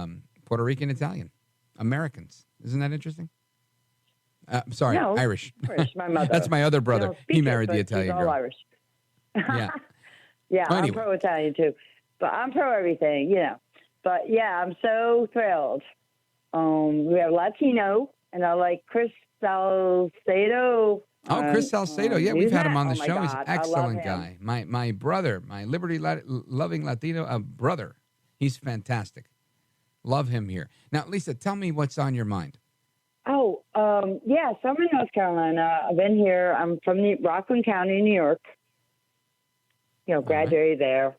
Puerto Rican, Italian, Americans. Isn't that interesting? Sorry, no, Irish. My mother. That's my other brother. He married the Italian girl. All Irish. Yeah. Yeah, Well, I'm anyway. pro-Italian too. But I'm pro everything, But yeah, I'm so thrilled. We have Latino, and I like Chris Salcedo. Oh, Chris Salcedo. Yeah, we've had him on the show. God, He's an excellent guy. My brother, my liberty-loving Latino brother. He's fantastic. Love him here. Now, Lisa, tell me what's on your mind. Oh, yeah, so I'm in North Carolina. I've been here. I'm from Rockland County, New York. Graduated there.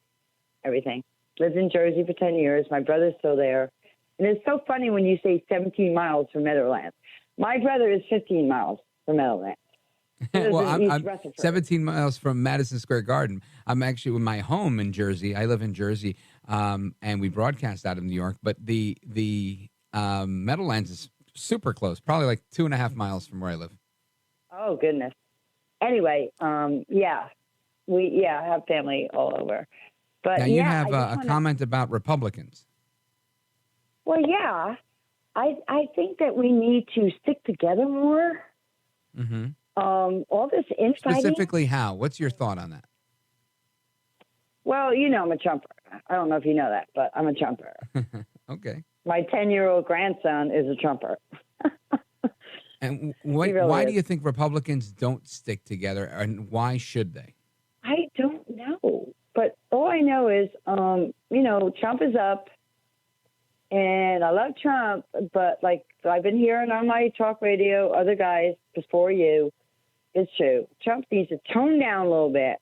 Everything. Lived in Jersey for 10 years. My brother's still there. And it's so funny when you say 17 miles from Meadowlands. My brother is 15 miles from Meadowlands. Well, I'm 17 miles from Madison Square Garden. I'm actually in my home in Jersey. I live in Jersey, and we broadcast out of New York. But the Meadowlands is super close, probably like 2.5 miles from where I live. Oh, goodness. Anyway, yeah. I have family all over. But now, you have a comment about Republicans. Well, yeah. I think that we need to stick together more. Mm-hmm. All this infighting. Specifically how? What's your thought on that? Well, I'm a Trumper. I don't know if you know that, but I'm a Trumper. Okay. My 10-year-old grandson is a Trumper. And why do you think Republicans don't stick together, and why should they? I don't know. But all I know is, Trump is up, and I love Trump, but like I've been hearing on my talk radio, other guys before you, it's true. Trump needs to tone down a little bit.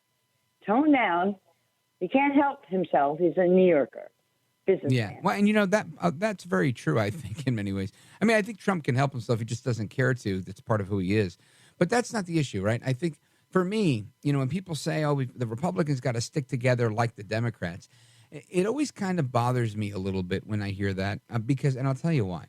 Tone down. He can't help himself. He's a New Yorker. Businessman. Yeah. Well, and that's very true, I think, in many ways. I mean, I think Trump can help himself. He just doesn't care to. That's part of who he is. But that's not the issue, right? I think for me, when people say, the Republicans got to stick together like the Democrats, it always kind of bothers me a little bit when I hear that and I'll tell you why.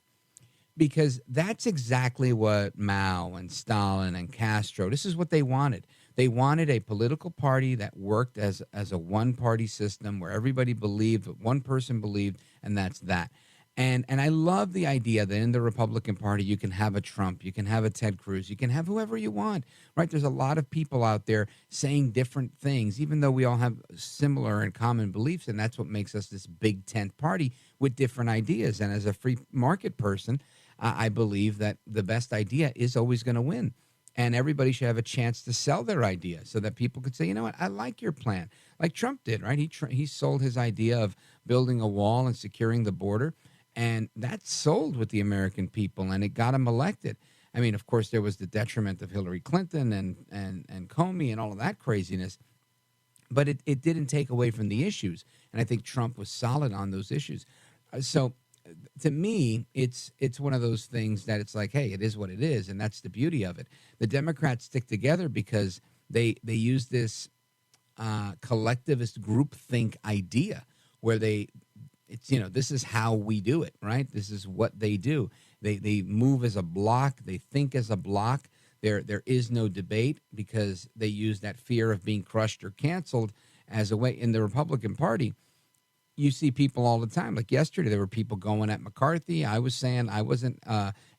Because that's exactly what Mao and Stalin and Castro, this is what they wanted. They wanted a political party that worked as a one-party system where everybody believed what one person believed, and that's that. And I love the idea that in the Republican Party you can have a Trump, you can have a Ted Cruz, you can have whoever you want, right? There's a lot of people out there saying different things, even though we all have similar and common beliefs, and that's what makes us this big tent party with different ideas. And as a free market person, I believe that the best idea is always going to win. And everybody should have a chance to sell their idea so that people could say, you know what, I like your plan. Like Trump did, right? He sold his idea of building a wall and securing the border. And that sold with the American people, and it got him elected. I mean, of course, there was the detriment of Hillary Clinton and Comey and all of that craziness. But it didn't take away from the issues. And I think Trump was solid on those issues. So to me, it's one of those things that it's like, hey, it is what it is. And that's the beauty of it. The Democrats stick together because they use this collectivist groupthink idea where this is how we do it, right? This is what they do. They move as a block. They think as a block. There is no debate because they use that fear of being crushed or canceled as a way. In the Republican Party, you see people all the time. Like yesterday, there were people going at McCarthy. I was saying I wasn't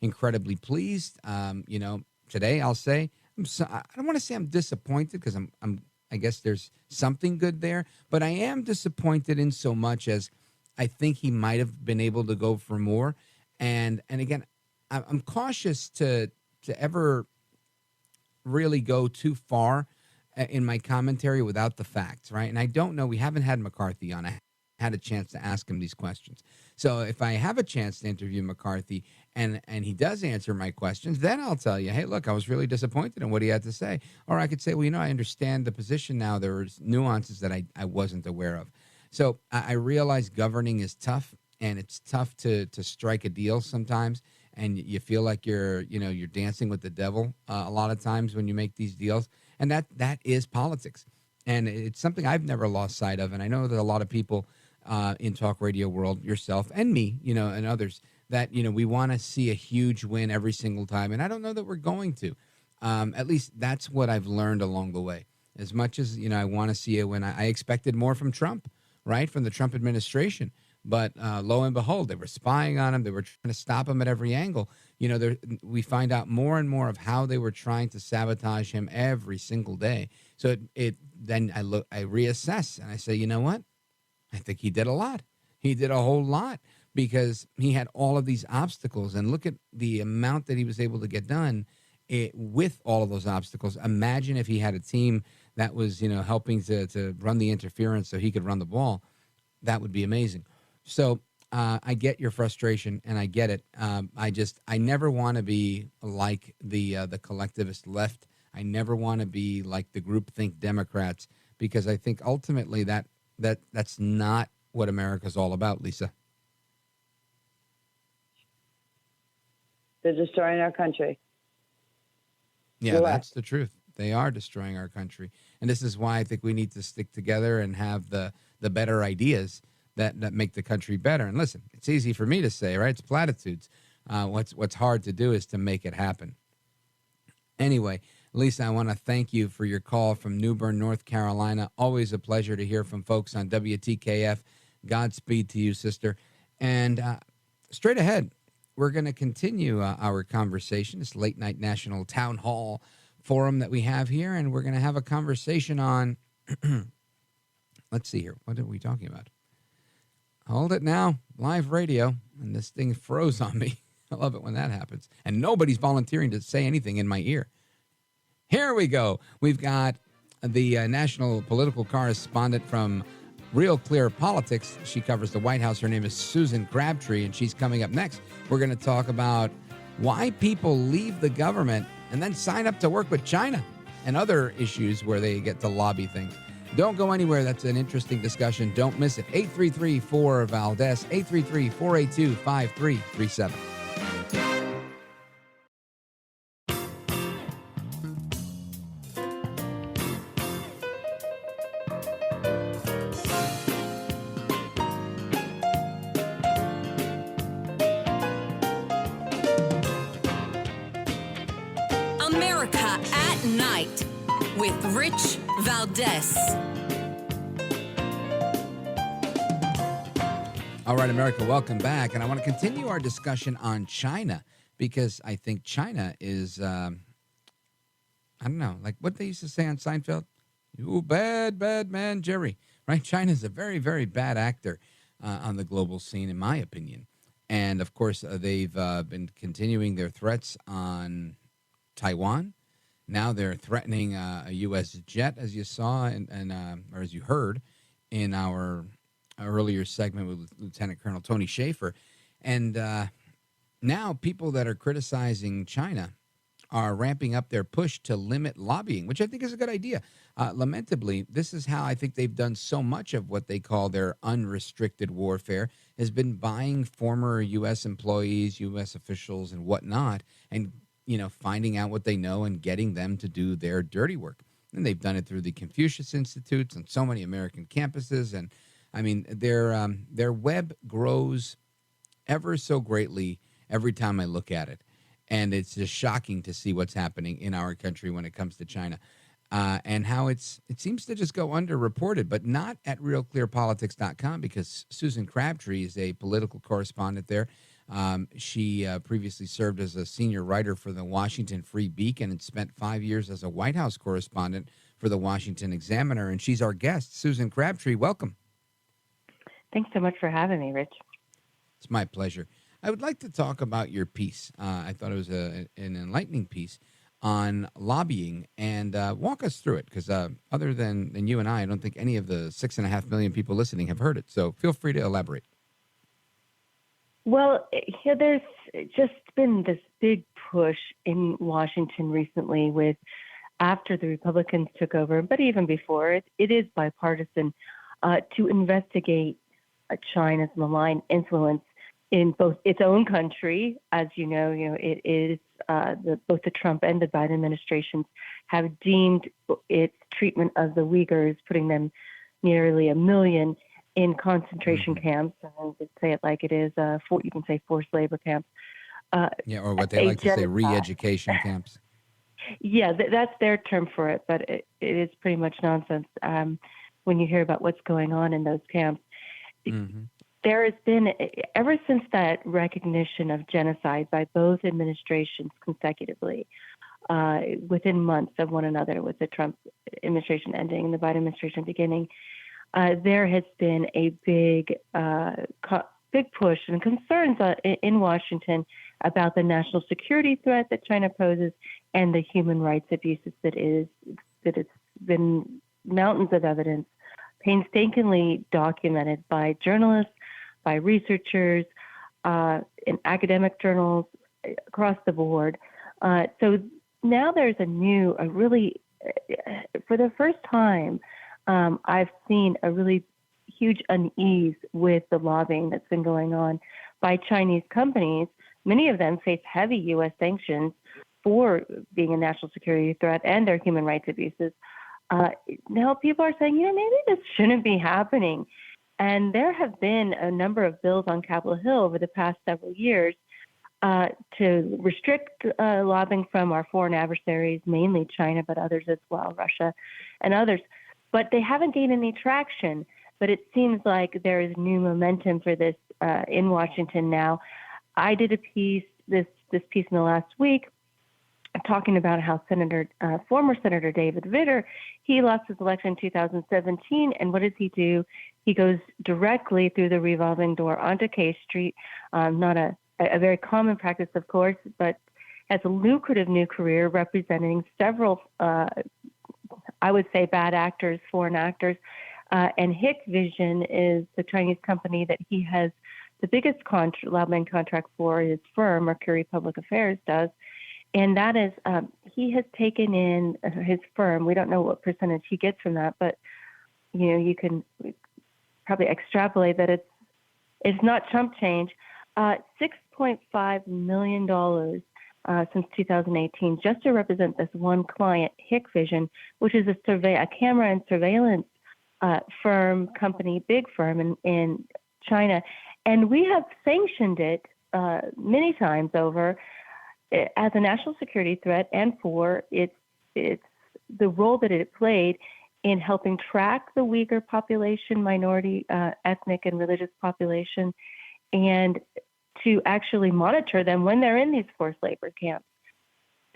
incredibly pleased. Today I'll say I don't want to say I'm disappointed because I guess there's something good there, but I am disappointed in so much as I think he might have been able to go for more. And again, I'm cautious to ever really go too far in my commentary without the facts, right? And I don't know. We haven't had McCarthy on. I had a chance to ask him these questions. So if I have a chance to interview McCarthy and he does answer my questions, then I'll tell you, hey, look, I was really disappointed in what he had to say. Or I could say, well, I understand the position now. There were nuances that I wasn't aware of. So I realize governing is tough, and it's tough to strike a deal sometimes. And you feel like you're dancing with the devil a lot of times when you make these deals. And that is politics. And it's something I've never lost sight of. And I know that a lot of people in talk radio world, yourself and me, and others, that, we want to see a huge win every single time. And I don't know that we're going to. At least that's what I've learned along the way. As much as, I want to see a win, I expected more from Trump, right, from the Trump administration. But lo and behold, they were spying on him. They were trying to stop him at every angle. We find out more and more of how they were trying to sabotage him every single day. So then I reassess and I say, you know what? I think he did a lot. He did a whole lot because he had all of these obstacles. And look at the amount that he was able to get done with all of those obstacles. Imagine if he had a team that was, helping to run the interference so he could run the ball. That would be amazing. So I get your frustration, and I get it. I never want to be like the collectivist left. I never want to be like the groupthink Democrats, because I think ultimately that's not what America's all about, Lisa. They're destroying our country. Yeah, that's the truth. They are destroying our country. And this is why I think we need to stick together and have the better ideas that make the country better. And listen, it's easy for me to say, right? It's platitudes. What's hard to do is to make it happen. Anyway, Lisa, I want to thank you for your call from New Bern, North Carolina. Always a pleasure to hear from folks on WTKF. Godspeed to you, sister. And straight ahead, we're going to continue our conversation, this late night national town hall forum that we have here. And we're going to have a conversation on, let's see here. What are we talking about? Hold it now. Live radio. And this thing froze on me. I love it when that happens. And nobody's volunteering to say anything in my ear. Here we go. We've got the national political correspondent from RealClearPolitics. She covers the White House. Her name is Susan Crabtree, and she's coming up next. We're going to talk about why people leave the government and then sign up to work with China and other issues where they get to lobby things. Don't go anywhere. That's an interesting discussion. Don't miss it. 833-4-VALDES, 833-482-5337. America at Night with Rich Valdez. All right, America, welcome back. And I want to continue our discussion on China, because I think China is, I don't know, like what they used to say on Seinfeld, you bad, bad man, Jerry, right? China's a very, very bad actor on the global scene, in my opinion. And, of course, they've been continuing their threats on Taiwan. Now they're threatening a U.S. jet, as you saw, or as you heard in our earlier segment with Lieutenant Colonel Tony Shaffer. And now people that are criticizing China are ramping up their push to limit lobbying, which I think is a good idea. Lamentably, this is how I think they've done so much of what they call their unrestricted warfare, has been buying former U.S. employees, U.S. officials, and whatnot, and finding out what they know and getting them to do their dirty work. And they've done it through the Confucius Institutes and so many American campuses. And I mean, their web grows ever so greatly every time I look at it. And it's just shocking to see what's happening in our country when it comes to China. And how it seems to just go underreported, but not at RealClearPolitics.com, because Susan Crabtree is a political correspondent there. She previously served as a senior writer for the Washington Free Beacon and spent 5 years as a White House correspondent for the Washington Examiner. And she's our guest. Susan Crabtree, welcome. Thanks so much for having me, Rich. It's my pleasure. I would like to talk about your piece. I thought it was an enlightening piece on lobbying, and walk us through it, because other than you and I don't think any of the 6.5 million people listening have heard it. So feel free to elaborate. Well, there's just been this big push in Washington recently after the Republicans took over, but even before, it is bipartisan, to investigate China's malign influence in both its own country. As you know, it is both the Trump and the Biden administrations have deemed its treatment of the Uyghurs, putting them nearly 1 million in concentration camps, and to say it like it is, you can say forced labor camps. Or what they like to say, re-education camps. Yeah, that's their term for it, but it is pretty much nonsense when you hear about what's going on in those camps. Mm-hmm. There has been, ever since that recognition of genocide by both administrations consecutively, within months of one another, with the Trump administration ending and the Biden administration beginning, there has been a big push and concerns in Washington about the national security threat that China poses and the human rights abuses that it's been mountains of evidence painstakingly documented by journalists, by researchers, in academic journals across the board. So now there's for the first time, I've seen a really huge unease with the lobbying that's been going on by Chinese companies. Many of them face heavy U.S. sanctions for being a national security threat and their human rights abuses. Now people are saying, maybe this shouldn't be happening. And there have been a number of bills on Capitol Hill over the past several years to restrict lobbying from our foreign adversaries, mainly China, but others as well, Russia and others. But they haven't gained any traction. But it seems like there is new momentum for this in Washington now. I did a piece, this piece in the last week, talking about how former Senator David Vitter, he lost his election in 2017, and what does he do? He goes directly through the revolving door onto K Street, not a very common practice, of course, but has a lucrative new career representing several, I would say, bad actors, foreign actors, and Hikvision is the Chinese company that he has the biggest lobbying contract for. His firm, Mercury Public Affairs, does. And that is, he has taken in his firm. We don't know what percentage he gets from that, but you can probably extrapolate that it's not chump change. $6.5 million since 2018, just to represent this one client, Hikvision, which is a camera and surveillance company, big firm in China, and we have sanctioned it many times over as a national security threat, and for it's the role that it played in helping track the Uyghur population, minority ethnic and religious population, and to actually monitor them when they're in these forced labor camps.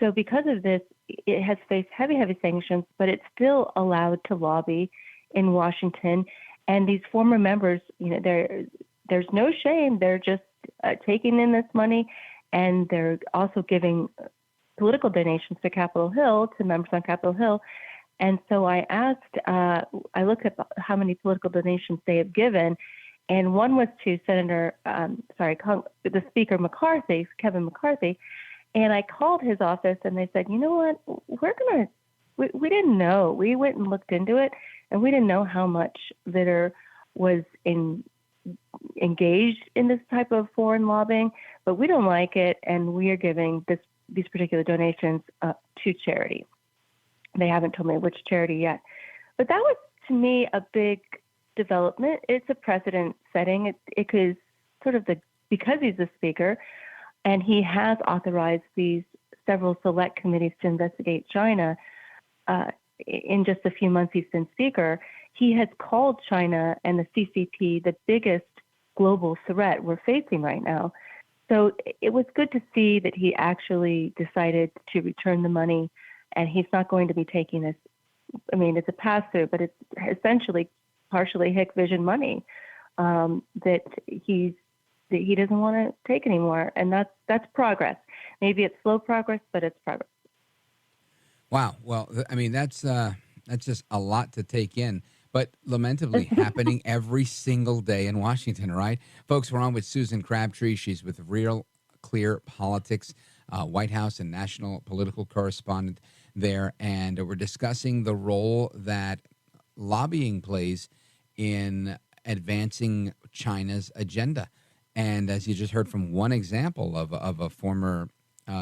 So because of this, it has faced heavy sanctions, but it's still allowed to lobby in Washington. And these former members, there's no shame. They're just taking in this money, and they're also giving political donations to Capitol Hill, to members on Capitol Hill. And so I asked, I looked at how many political donations they have given, and one was to the Speaker McCarthy, Kevin McCarthy, and I called his office, and they said, you know what, we didn't know. We went and looked into it, and we didn't know how much Vitter was engaged in this type of foreign lobbying, but we don't like it, and we are giving these particular donations to charity. They haven't told me which charity yet, but that was, to me, a big development. It's a precedent setting. It is sort of because he's the speaker, And he has authorized these several select committees to investigate China. In just a few months he's been speaker, he has called China and the CCP the biggest global threat we're facing right now. So it was good to see that he actually decided to return the money, and he's not going to be taking this. I mean, it's a pass-through, but it's essentially partially Hikvision money that he doesn't want to take anymore, and that's progress. Maybe it's slow progress, but it's progress. Wow. Well, I mean, that's just a lot to take in, but lamentably happening every single day in Washington, right? Folks, we're on with Susan Crabtree. She's with RealClearPolitics, White House and national political correspondent there, and we're discussing the role that lobbying plays in advancing China's agenda. And as you just heard from one example of a former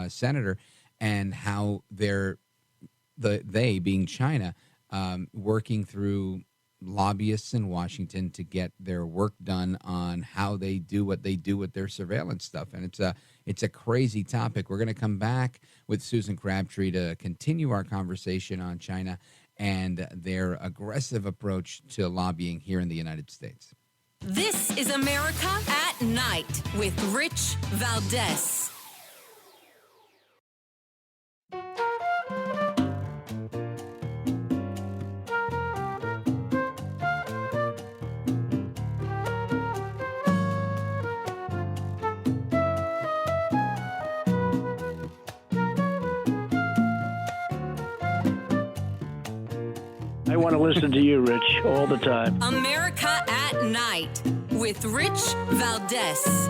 senator, and how they being China, working through lobbyists in Washington to get their work done on how they do what they do with their surveillance stuff. And it's a crazy topic. We're going to come back with Susan Crabtree to continue our conversation on China and their aggressive approach to lobbying here in the United States. This is America at Night with Rich Valdez. I want to listen to you, Rich, all the time. America at Night with Rich Valdez.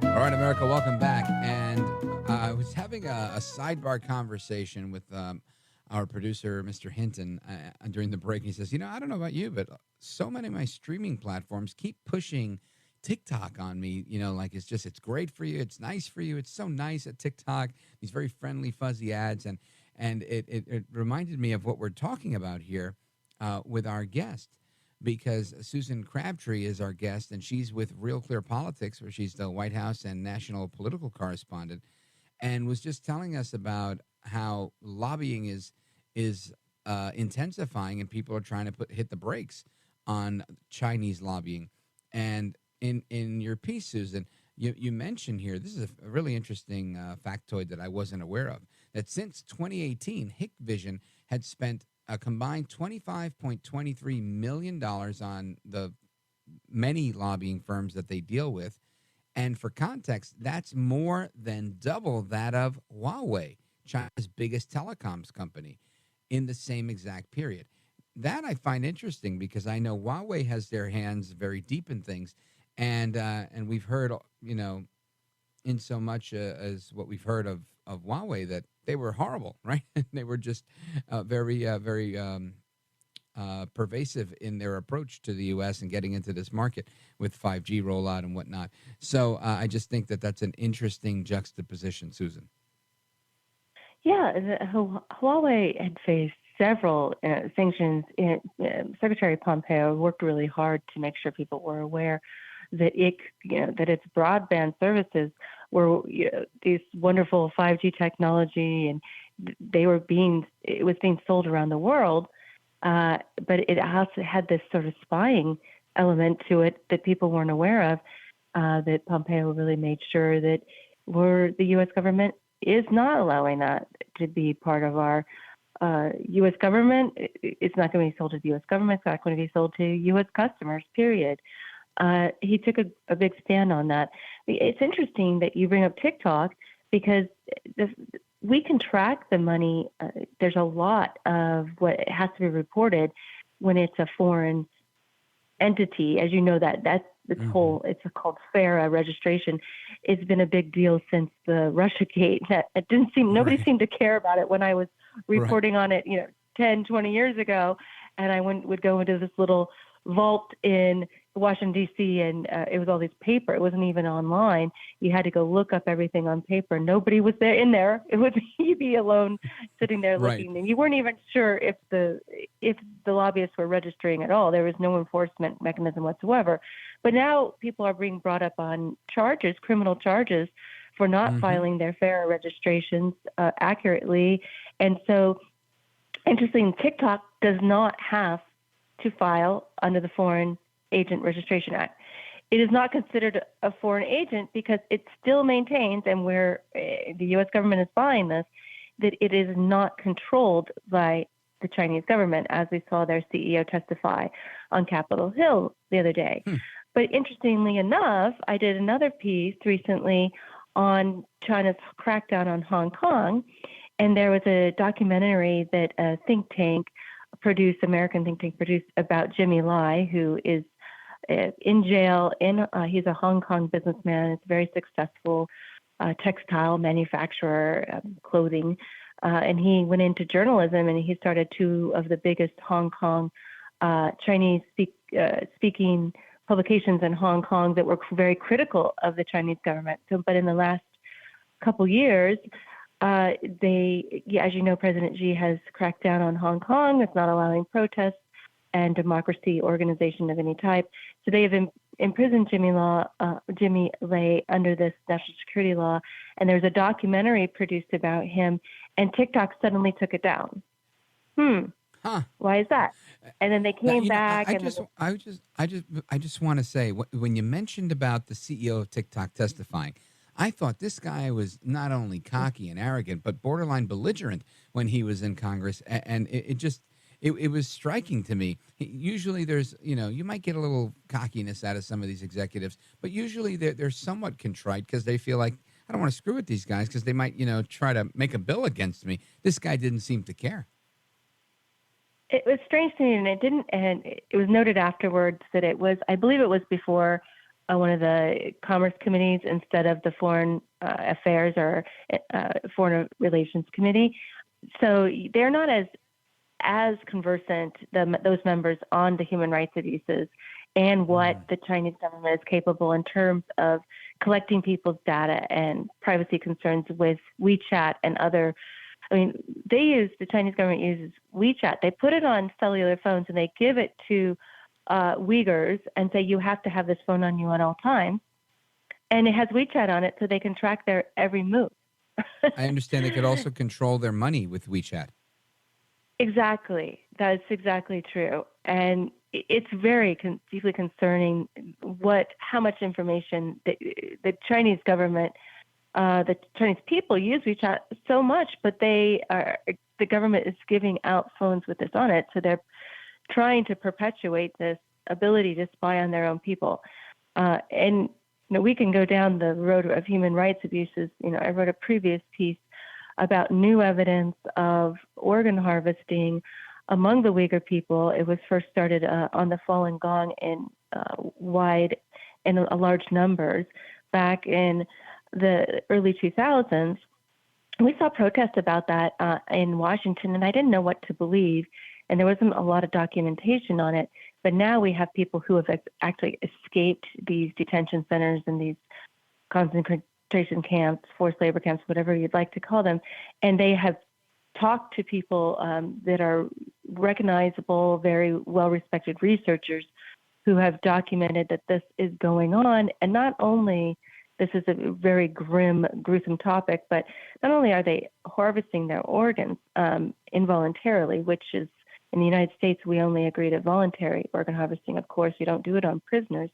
All right, America, welcome back. And I was having a sidebar conversation with our producer, Mr. Hinton, during the break. He says, I don't know about you, but so many of my streaming platforms keep pushing TikTok on me, like it's great for you. It's nice for you. It's so nice at TikTok, these very friendly, fuzzy ads. And it reminded me of what we're talking about here with our guest, because Susan Crabtree is our guest, and she's with RealClearPolitics, where she's the White House and national political correspondent, and was just telling us about how lobbying is intensifying, and people are trying to hit the brakes on Chinese lobbying. And in your piece, Susan, you mentioned here, this is a really interesting factoid that I wasn't aware of, that since 2018, Hikvision had spent a combined $25.23 million on the many lobbying firms that they deal with. And for context, that's more than double that of Huawei, China's biggest telecoms company, in the same exact period. That I find interesting, because I know Huawei has their hands very deep in things. And we've heard, in so much as what we've heard of Huawei, that they were horrible, right? They were just very pervasive in their approach to the U.S. and getting into this market with 5G rollout and whatnot. So I just think that that's an interesting juxtaposition, Susan. Yeah, Huawei had faced several sanctions. Secretary Pompeo worked really hard to make sure people were aware that that its broadband services were these wonderful 5G technology, and it was being sold around the world, but it also had this sort of spying element to it that people weren't aware of. That Pompeo really made sure that the U.S. government is not allowing that to be part of our U.S. government. It's not going to be sold to the U.S. government. It's not going to be sold to U.S. customers, period. He took a big stand on that. It's interesting that you bring up TikTok, because we can track the money. There's a lot of what has to be reported when it's a foreign entity. As you know, that's this whole, it's called FARA registration. It's been a big deal since the Russiagate. It didn't seem, nobody seemed to care about it when I was reporting on it, 10, 20 years ago. And I would go into this little vault in Washington, D.C., and it was all these paper. It wasn't even online. You had to go look up everything on paper. Nobody was there in there. It was you'd be alone sitting there looking. And you weren't even sure if the lobbyists were registering at all. There was no enforcement mechanism whatsoever. But now people are being brought up on charges, criminal charges, for not filing their FARA registrations accurately. And so, interesting, TikTok does not have to file under the Foreign Agent Registration Act. It is not considered a foreign agent because it still maintains, and where the U.S. government is buying this, that it is not controlled by the Chinese government, as we saw their CEO testify on Capitol Hill the other day. But interestingly enough, I did another piece recently on China's crackdown on Hong Kong, and there was a documentary that a think tank produced, American think tank produced, about Jimmy Lai, who is in jail. He's a Hong Kong businessman. It's a very successful textile manufacturer, clothing, and he went into journalism and he started two of the biggest Hong Kong Chinese speaking publications in Hong Kong that were very critical of the Chinese government. But in the last couple years, as you know, President Xi has cracked down on Hong Kong. It's not allowing protests and democracy organization of any type. So they have imprisoned Jimmy Lai under this national security law. And there's a documentary produced about him, and TikTok suddenly took it down. Why is that? And then they came back. I just want to say, when you mentioned about the CEO of TikTok testifying, I thought this guy was not only cocky and arrogant, but borderline belligerent when he was in Congress. And it was striking to me. Usually there's, you might get a little cockiness out of some of these executives, but usually they're somewhat contrite because they feel like, I don't want to screw with these guys because they might, try to make a bill against me. This guy didn't seem to care. It was strange to me, and it was noted afterwards that it was, I believe it was before one of the Commerce Committees instead of the Foreign Affairs or Foreign Relations Committee. So they're not as conversant, those members, on the human rights abuses and what the Chinese government is capable in terms of collecting people's data and privacy concerns with WeChat and other. I mean, the Chinese government uses WeChat. They put it on cellular phones and they give it to Uyghurs and say, you have to have this phone on you at all times. And it has WeChat on it so they can track their every move. I understand they could also control their money with WeChat. Exactly. That's exactly true. And it's very deeply concerning how much information the Chinese government, the Chinese people use WeChat so much, but the government is giving out phones with this on it. So they're trying to perpetuate this ability to spy on their own people. And we can go down the road of human rights abuses. I wrote a previous piece about new evidence of organ harvesting among the Uyghur people. It was first started on the Falun Gong in large numbers back in the early 2000s. We saw protests about that in Washington, and I didn't know what to believe, and there wasn't a lot of documentation on it. But now we have people who have actually escaped these detention centers and these concentration camps, forced labor camps, whatever you'd like to call them, and they have talked to people that are recognizable, very well-respected researchers who have documented that this is going on. And not only this is a very grim, gruesome topic, but not only are they harvesting their organs involuntarily, which is in the United States, we only agree to voluntary organ harvesting. Of course, we don't do it on prisoners,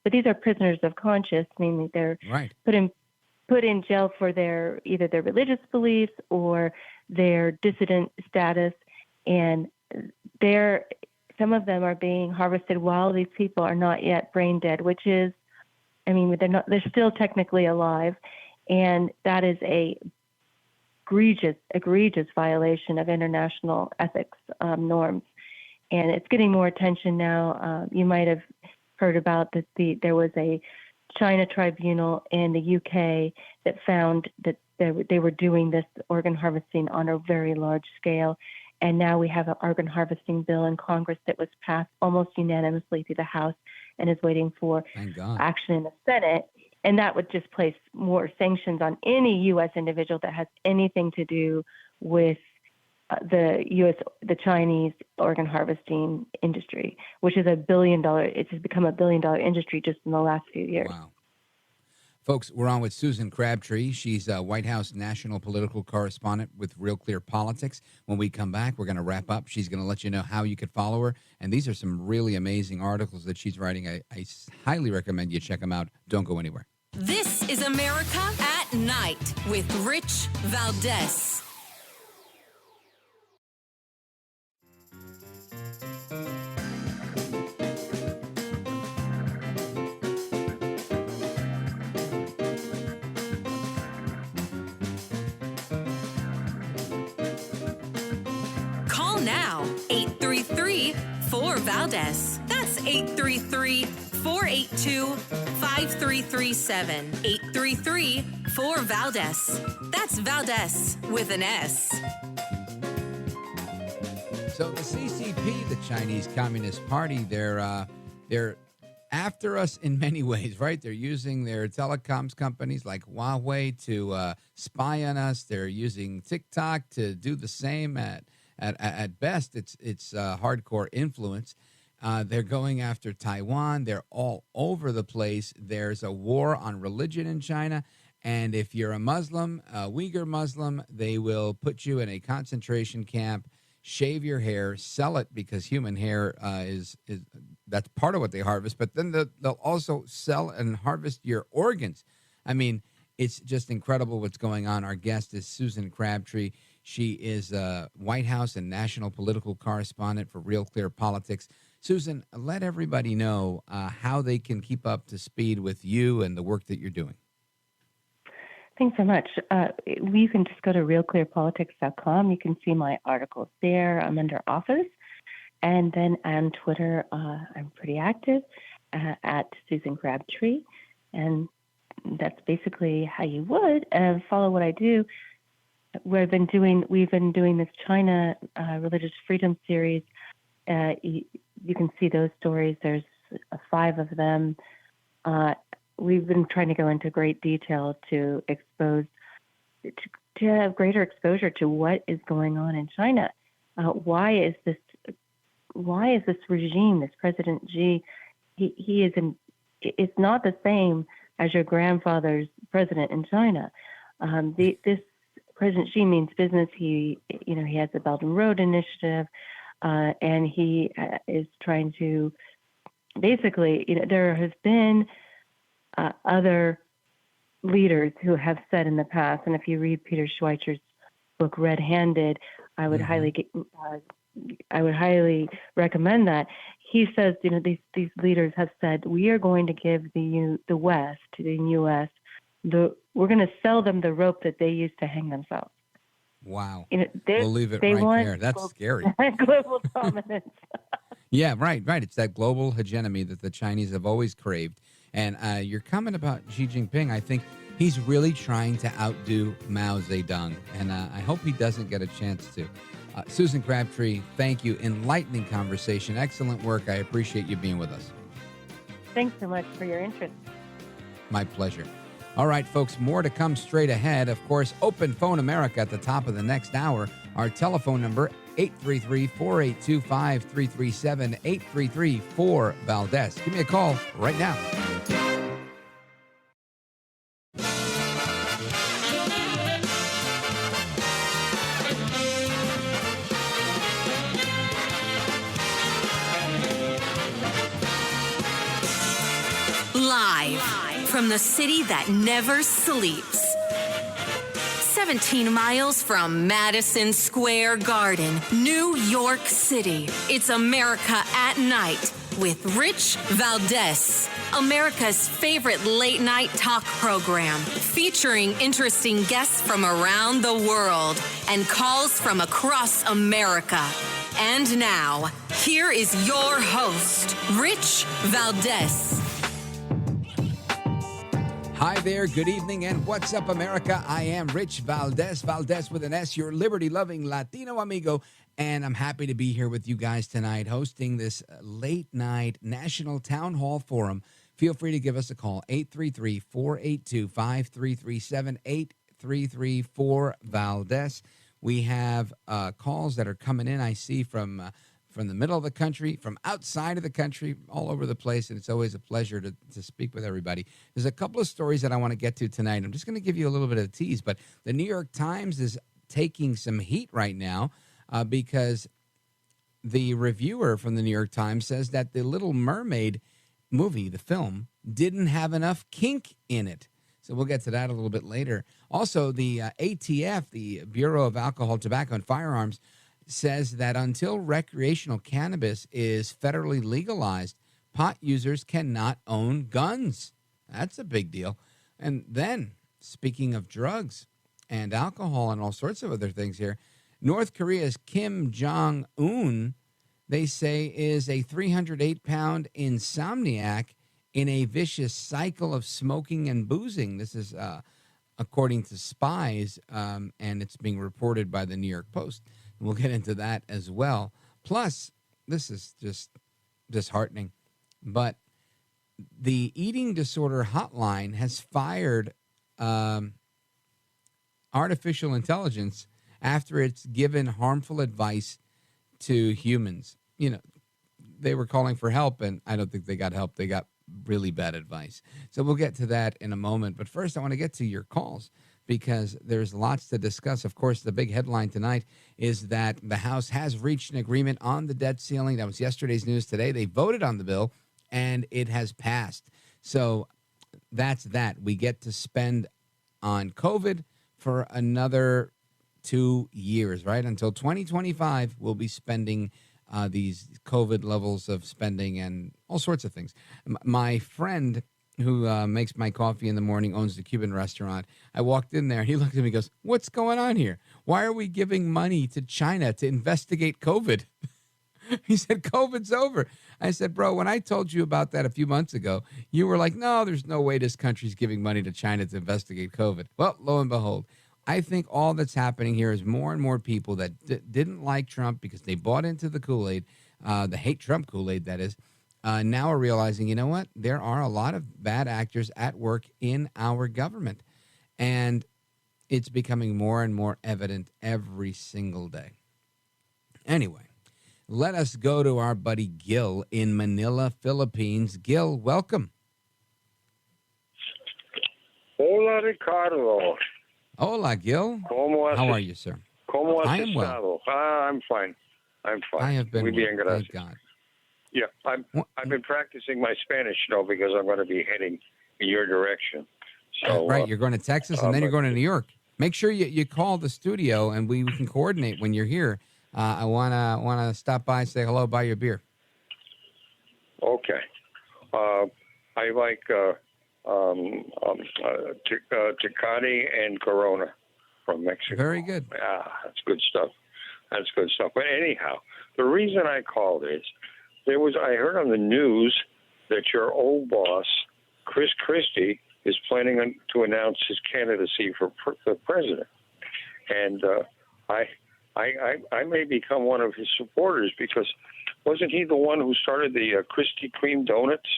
but these are prisoners of conscience, meaning they're put in jail for either their religious beliefs or their dissident status, and some of them are being harvested while these people are not yet brain dead, which is, they're still technically alive, and that is a egregious violation of international ethics norms, and it's getting more attention now. You might have heard about that. There was a China tribunal in the UK that found that they were doing this organ harvesting on a very large scale. And now we have an organ harvesting bill in Congress that was passed almost unanimously through the House and is waiting for action in the Senate. And that would just place more sanctions on any U.S. individual that has anything to do with the Chinese organ harvesting industry, which is it has become $1 billion industry just in the last few years. Wow. Folks, we're on with Susan Crabtree. She's a White House national political correspondent with Real Clear Politics. When we come back, we're going to wrap up. She's going to let you know how you could follow her. And these are some really amazing articles that she's writing. I highly recommend you check them out. Don't go anywhere. This is America at Night with Rich Valdez. Call now 833-4-VALDEZ. That's 833-482-5337. 833-4-VALDEZ. That's Valdez with an S. So the CCP, the Chinese Communist Party, they're after us in many ways, right? They're using their telecoms companies like Huawei to spy on us. They're using TikTok to do the same. At best, it's hardcore influence. They're going after Taiwan. They're all over the place. There's a war on religion in China. And if you're a Muslim, a Uyghur Muslim, they will put you in a concentration camp, shave your hair, sell it because human hair is that's part of what they harvest. But then they'll also sell and harvest your organs. I mean, it's just incredible what's going on. Our guest is Susan Crabtree. She is a White House and national political correspondent for Real Clear Politics. Susan, let everybody know how they can keep up to speed with you and the work that you're doing. Thanks so much. You can just go to RealClearPolitics.com. You can see my articles there. I'm under Office. And then on Twitter, I'm pretty active at Susan Crabtree. And that's basically how you would follow what I do. We've been doing this China Religious Freedom series. You can see those stories. There's 5 of them. We've been trying to go into great detail to expose, to have greater exposure to what is going on in China. Why is this regime, this President Xi, he is it's not the same as your grandfather's president in China. This President Xi means business. He has the Belt and Road Initiative, and he is trying to basically, there has been other leaders who have said in the past, and if you read Peter Schweitzer's book Red Handed, I would highly recommend that. He says, these leaders have said, we are going to give the West, to the U.S., we're going to sell them the rope that they used to hang themselves. Wow. We'll leave it right there. That's scary. Global dominance. Yeah, right. It's that global hegemony that the Chinese have always craved. And your comment about Xi Jinping, I think he's really trying to outdo Mao Zedong. And I hope he doesn't get a chance to. Susan Crabtree, thank you. Enlightening conversation. Excellent work. I appreciate you being with us. Thanks so much for your interest. My pleasure. All right, folks, more to come straight ahead. Of course, Open Phone America at the top of the next hour. Our telephone number, 833-482-5337, 833-4-VALDEZ. Give me a call right now. Live from the city that never sleeps. 17 miles from Madison Square Garden, New York City. It's America at Night with Rich Valdez, America's favorite late-night talk program, featuring interesting guests from around the world and calls from across America. And now, here is your host, Rich Valdez. Hi there, good evening, and what's up, America? I am Rich Valdez with an S, your liberty-loving Latino amigo, and I'm happy to be here with you guys tonight hosting this late-night National Town Hall Forum. Feel free to give us a call, 833-482-5337, 833-4-VALDEZ. We have calls that are coming in, I see, from the middle of the country, from outside of the country, all over the place, and it's always a pleasure to speak with everybody. There's a couple of stories that I want to get to tonight. I'm just going to give you a little bit of a tease, but the New York Times is taking some heat right now because the reviewer from the New York Times says that the Little Mermaid movie, the film, didn't have enough kink in it. So we'll get to that a little bit later. Also, the ATF, the Bureau of Alcohol, Tobacco, and Firearms, says that until recreational cannabis is federally legalized, pot users cannot own guns. That's a big deal. And then, speaking of drugs and alcohol and all sorts of other things here, North Korea's Kim Jong-un, they say, is a 308-pound insomniac in a vicious cycle of smoking and boozing. This is according to spies, and it's being reported by the New York Post. We'll get into that as well. Plus, this is just disheartening, but the eating disorder hotline has fired artificial intelligence after it's given harmful advice to humans. You know, they were calling for help, and I don't think they got help. They got really bad advice. So we'll get to that in a moment. But first, I want to get to your calls, because there's lots to discuss. Of course, the big headline tonight is that the House has reached an agreement on the debt ceiling. That was yesterday's news. Today, they voted on the bill, and it has passed. So that's that. We get to spend on COVID for another 2 years, right? Until 2025, we'll be spending these COVID levels of spending and all sorts of things. My friend who makes my coffee in the morning, owns the Cuban restaurant. I walked in there. He looked at me and goes, "What's going on here? Why are we giving money to China to investigate COVID?" He said, "COVID's over." I said, "Bro, when I told you about that a few months ago, you were like, no, there's no way this country's giving money to China to investigate COVID." Well, lo and behold, I think all that's happening here is more and more people that didn't like Trump because they bought into the Kool-Aid, the hate Trump Kool-Aid, that is, now are realizing, you know what? There are a lot of bad actors at work in our government. And it's becoming more and more evident every single day. Anyway, let us go to our buddy Gil in Manila, Philippines. Gil, welcome. Hola, Ricardo. Hola, Gil. How are you, sir? I am well. I'm fine. I have been well, thank God. Yeah, I've been practicing my Spanish, because I'm going to be heading in your direction. So right, you're going to Texas, and then you're going to New York. Make sure you call the studio, and we can coordinate when you're here. I wanna stop by, say hello, buy your beer. Okay. I like Tecate and Corona from Mexico. Very good. Yeah, that's good stuff. But anyhow, the reason I called is I heard on the news that your old boss, Chris Christie, is planning to announce his candidacy for the president. And I may become one of his supporters, because wasn't he the one who started the Krispy Kreme donuts?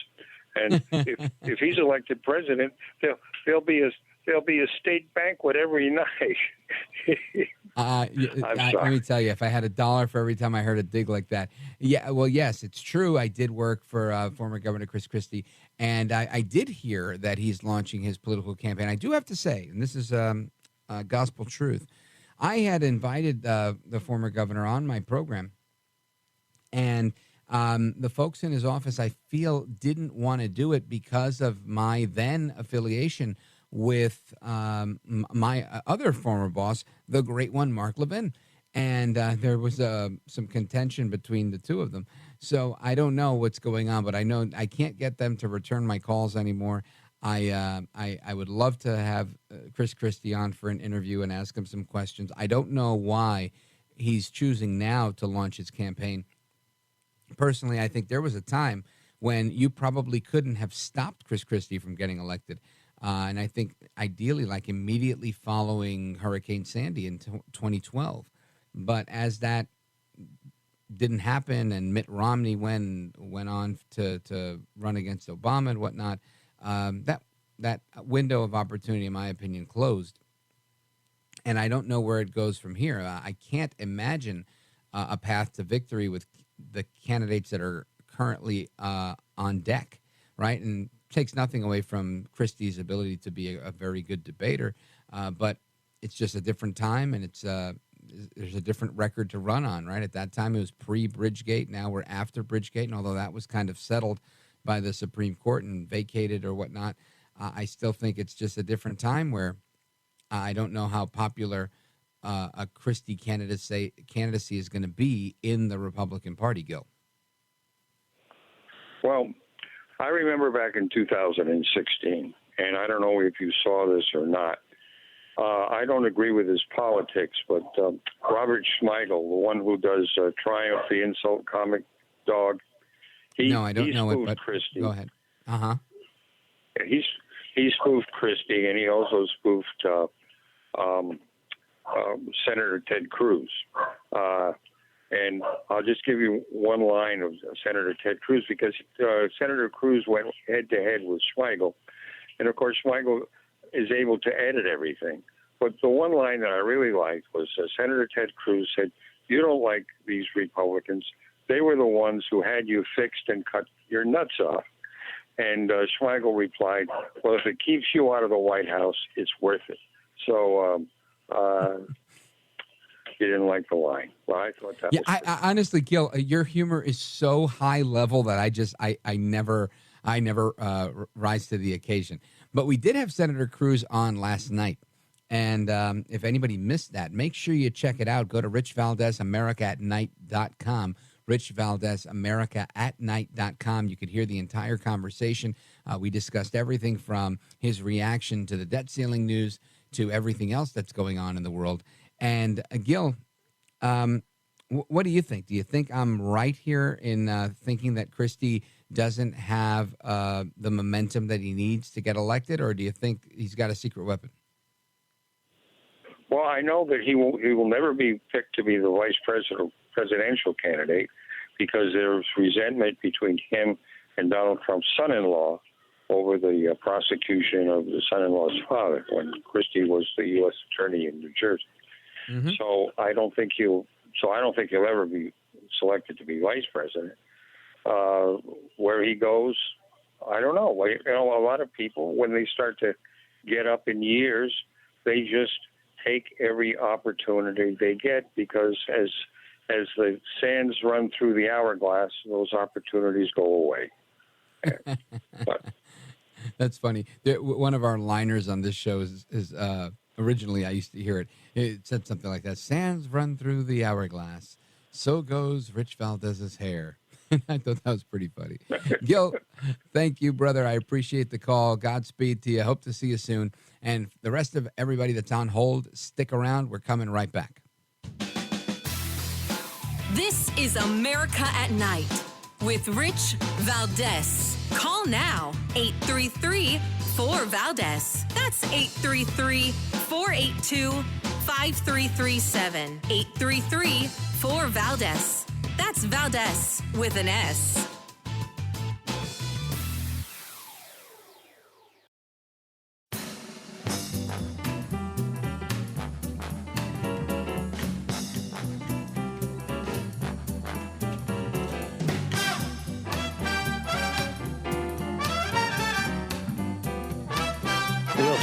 And if he's elected president, there'll be a state banquet every night. Let me tell you, if I had $1 for every time I heard a dig like that. Yeah, well, yes, it's true. I did work for former Governor Chris Christie, and I did hear that he's launching his political campaign. I do have to say, and this is gospel truth, I had invited the former governor on my program, and the folks in his office, I feel, didn't want to do it because of my then affiliation with my other former boss, the great one, Mark Levin. And there was some contention between the two of them. So I don't know what's going on, but I know I can't get them to return my calls anymore. I would love to have Chris Christie on for an interview and ask him some questions. I don't know why he's choosing now to launch his campaign. Personally, I think there was a time when you probably couldn't have stopped Chris Christie from getting elected. And I think ideally, like immediately following Hurricane Sandy in 2012. But as that didn't happen, and Mitt Romney went on to run against Obama and whatnot, that window of opportunity, in my opinion, closed. And I don't know where it goes from here. I can't imagine a path to victory with the candidates that are currently on deck, right? And takes nothing away from Christie's ability to be a very good debater, but it's just a different time, and there's a different record to run on, right? At that time, it was pre-Bridgegate. Now we're after Bridgegate, and although that was kind of settled by the Supreme Court and vacated or whatnot, I still think it's just a different time where I don't know how popular a Christie candidacy is going to be in the Republican Party, Gil. Well, I remember back in 2016, and I don't know if you saw this or not. I don't agree with his politics, but Robert Smigel, the one who does Triumph, the insult comic dog, no, I don't know it, but Christie. Go ahead. He spoofed Christie, and he also spoofed Senator Ted Cruz. And I'll just give you one line of Senator Ted Cruz, because Senator Cruz went head-to-head with Smigel. And, of course, Smigel is able to edit everything. But the one line that I really liked was Senator Ted Cruz said, "You don't like these Republicans. They were the ones who had you fixed and cut your nuts off." And Smigel replied, "Well, if it keeps you out of the White House, it's worth it." So he didn't like the line. Well, I thought that was I honestly, Gil, your humor is so high level that I never rise to the occasion. But we did have Senator Cruz on last night. And if anybody missed that, make sure you check it out. Go to richvaldezamericatnight.com. richvaldezamericatnight.com. You could hear the entire conversation. We discussed everything from his reaction to the debt ceiling news to everything else that's going on in the world. And Gil, what do you think? Do you think I'm right here in thinking that Christie doesn't have the momentum that he needs to get elected, or do you think he's got a secret weapon? Well, I know that he will never be picked to be the presidential candidate, because there's resentment between him and Donald Trump's son-in-law over the prosecution of the son-in-law's father when Christie was the U.S. attorney in New Jersey. Mm-hmm. So I don't think he'll ever be selected to be vice president. Where he goes, I don't know. You know, a lot of people, when they start to get up in years, they just take every opportunity they get, because as the sands run through the hourglass, those opportunities go away. But that's funny. One of our liners on this show is originally, I used to hear it. It said something like that: "Sands run through the hourglass, so goes Rich Valdez's hair." And I thought that was pretty funny. Gil, thank you, brother. I appreciate the call. Godspeed to you. Hope to see you soon. And the rest of everybody that's on hold, stick around. We're coming right back. This is America at Night with Rich Valdez. Call now, 833-4-VALDEZ. That's 833-482-5337. 833-4-VALDEZ. That's Valdez with an S.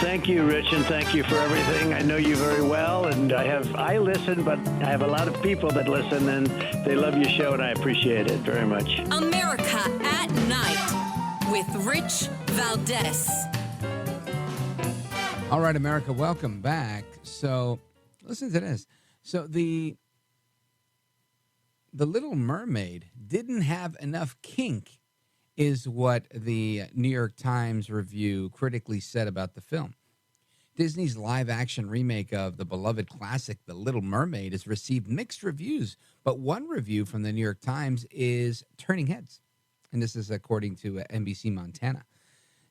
Thank you, Rich, and thank you for everything. I know you very well, and I listen, but I have a lot of people that listen, and they love your show, and I appreciate it very much. America at Night with Rich Valdez. All right, America, welcome back. So, listen to this. So the Little Mermaid didn't have enough kink, is what the New York Times review critically said about the film. Disney's live-action remake of the beloved classic The Little Mermaid has received mixed reviews, but one review from the New York Times is turning heads, and this is according to NBC Montana.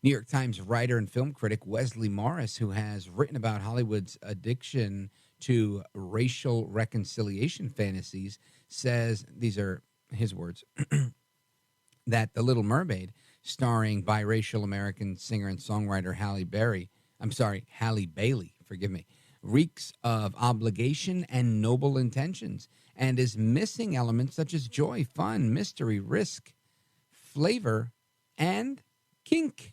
New York Times writer and film critic Wesley Morris, who has written about Hollywood's addiction to racial reconciliation fantasies, says, these are his words, that The Little Mermaid, starring biracial American singer and songwriter Halle Bailey, forgive me, reeks of obligation and noble intentions and is missing elements such as joy, fun, mystery, risk, flavor, and kink.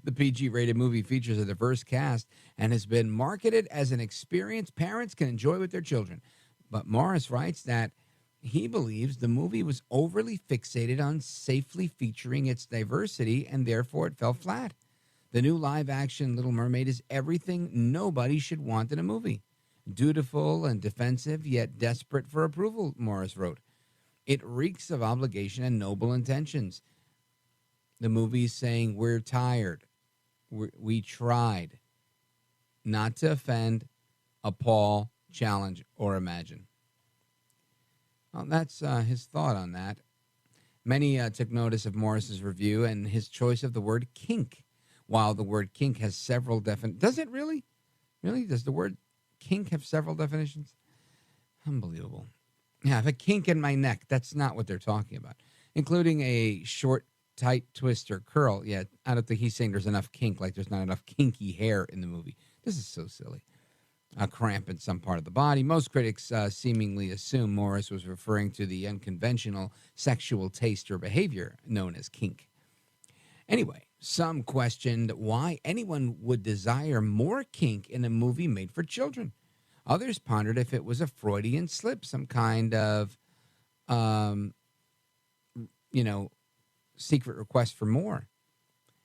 The PG-rated movie features a diverse cast and has been marketed as an experience parents can enjoy with their children. But Morris writes that he believes the movie was overly fixated on safely featuring its diversity, and therefore it fell flat. The new live-action Little Mermaid is everything nobody should want in a movie. Dutiful and defensive, yet desperate for approval, Morris wrote. It reeks of obligation and noble intentions. The movie's saying, we're tired. We tried not to offend, appall, challenge, or imagine. Well, that's his thought on that. Many took notice of Morris's review and his choice of the word kink. While the word kink has several definitions. Does it really? Really? Does the word kink have several definitions? Unbelievable. Yeah, I have a kink in my neck. That's not what they're talking about. Including a short, tight twist or curl. Yeah, I don't think he's saying there's enough kink, like there's not enough kinky hair in the movie. This is so silly. A cramp in some part of the body. Most critics seemingly assume Morris was referring to the unconventional sexual taste or behavior known as kink. Anyway, some questioned why anyone would desire more kink in a movie made for children. Others pondered if it was a Freudian slip, some kind of, secret request for more.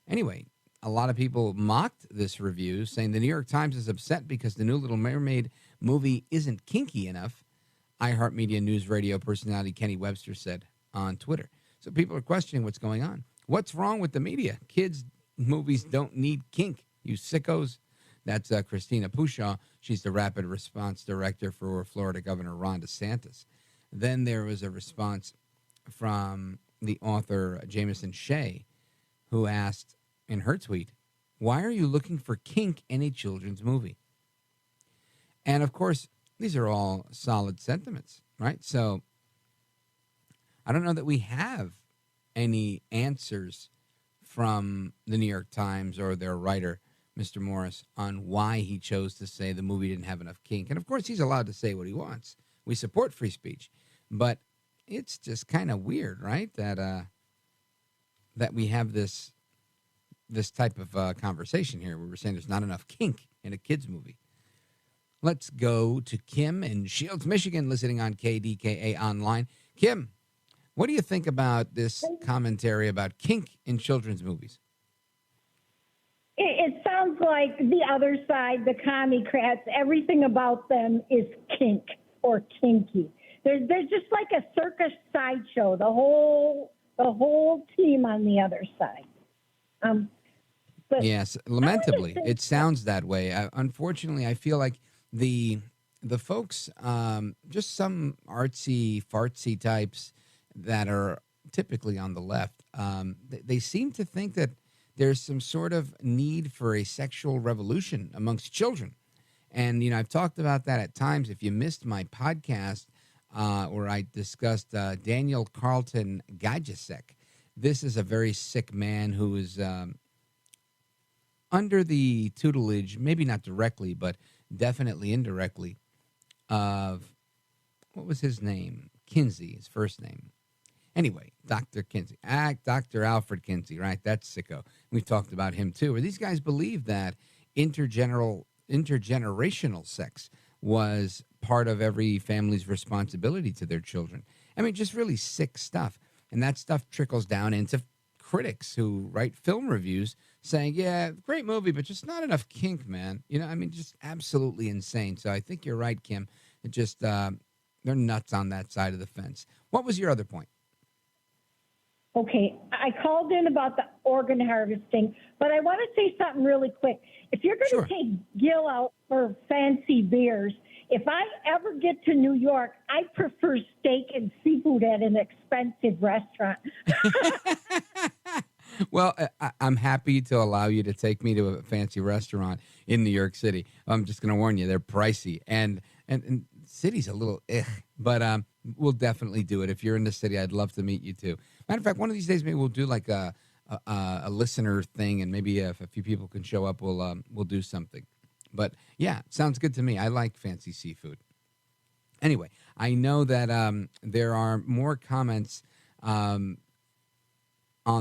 Anyway, a lot of people mocked this review, saying the New York Times is upset because the new Little Mermaid movie isn't kinky enough, iHeartMedia News Radio personality Kenny Webster said on Twitter. So people are questioning what's going on. What's wrong with the media? Kids' movies don't need kink, you sickos. That's Christina Pushaw. She's the rapid response director for Florida Governor Ron DeSantis. Then there was a response from the author Jameson Shea, who asked in her tweet, why are you looking for kink in a children's movie? And, of course, these are all solid sentiments, right? So I don't know that we have any answers from the New York Times or their writer, Mr. Morris, on why he chose to say the movie didn't have enough kink. And, of course, he's allowed to say what he wants. We support free speech. But it's just kind of weird, right, that we have this type of conversation here where we're saying there's not enough kink in a kid's movie. Let's go to Kim in Shields, Michigan, listening on KDKA Online. Kim, what do you think about this commentary about kink in children's movies? It sounds like the other side, the commie-crats, everything about them is kink or kinky. There's just like a circus sideshow, the whole team on the other side. But yes, lamentably, it sounds that way. Unfortunately, I feel like the folks, just some artsy, fartsy types that are typically on the left, they seem to think that there's some sort of need for a sexual revolution amongst children. And, I've talked about that at times. If you missed my podcast where I discussed Daniel Carlton Gajasek, this is a very sick man who is under the tutelage, maybe not directly, but definitely indirectly, of, what was his name? Kinsey, his first name. Anyway, Dr. Kinsey. Dr. Alfred Kinsey, right? That's sicko. We've talked about him, too. Where these guys believe that intergenerational sex was part of every family's responsibility to their children. I mean, just really sick stuff. And that stuff trickles down into critics who write film reviews saying, yeah, great movie, but just not enough kink, man. Just absolutely insane. So I think you're right, Kim. It just, they're nuts on that side of the fence. What was your other point? Okay, I called in about the organ harvesting, but I want to say something really quick. If you're going to take Gil out for fancy beers, if I ever get to New York, I prefer steak and seafood at an expensive restaurant. Well, I'm happy to allow you to take me to a fancy restaurant in New York City. I'm just going to warn you, they're pricey. And city's a little but we'll definitely do it. If you're in the city, I'd love to meet you too. Matter of fact, one of these days, maybe we'll do like a listener thing, and maybe if a few people can show up, we'll do something. But yeah, sounds good to me. I like fancy seafood. Anyway, I know that there are more comments on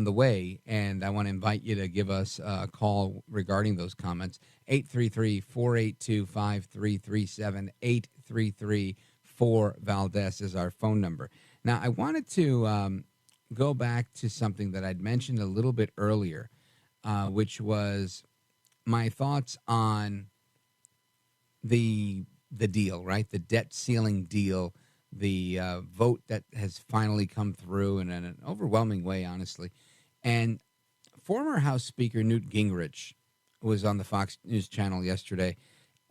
the way, and I want to invite you to give us a call regarding those comments. 833-482-5337, 833-4-VALDEZ is our phone number. Now, I wanted to go back to something that I'd mentioned a little bit earlier, which was my thoughts on the deal, right? The debt ceiling deal, the vote that has finally come through in an overwhelming way, honestly. And former House Speaker Newt Gingrich was on the Fox News channel yesterday,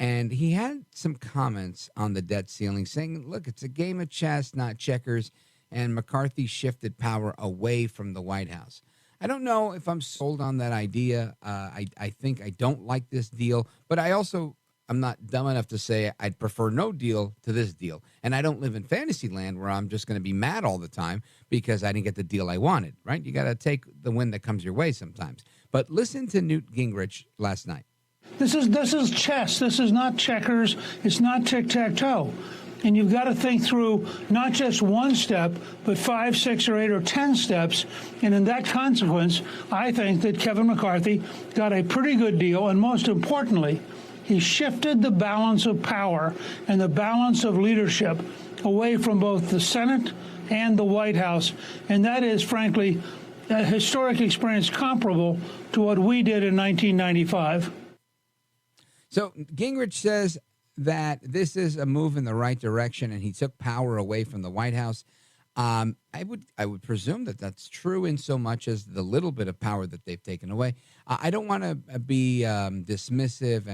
and he had some comments on the debt ceiling saying, look, it's a game of chess, not checkers, and McCarthy shifted power away from the White House. I don't know if I'm sold on that idea. I think I don't like this deal, but I'm not dumb enough to say I'd prefer no deal to this deal. And I don't live in fantasy land where I'm just going to be mad all the time because I didn't get the deal I wanted, right? You got to take the win that comes your way sometimes. But listen to Newt Gingrich last night. This is chess. This is not checkers. It's not tic-tac-toe. And you've got to think through not just one step, but 5, 6, or 8, or 10 steps. And in that consequence, I think that Kevin McCarthy got a pretty good deal. And most importantly, he shifted the balance of power and the balance of leadership away from both the Senate and the White House. And that is, frankly, a historic experience comparable to what we did in 1995. So Gingrich says that this is a move in the right direction, and he took power away from the White House. I would presume that that's true in so much as the little bit of power that they've taken away. I don't want to be dismissive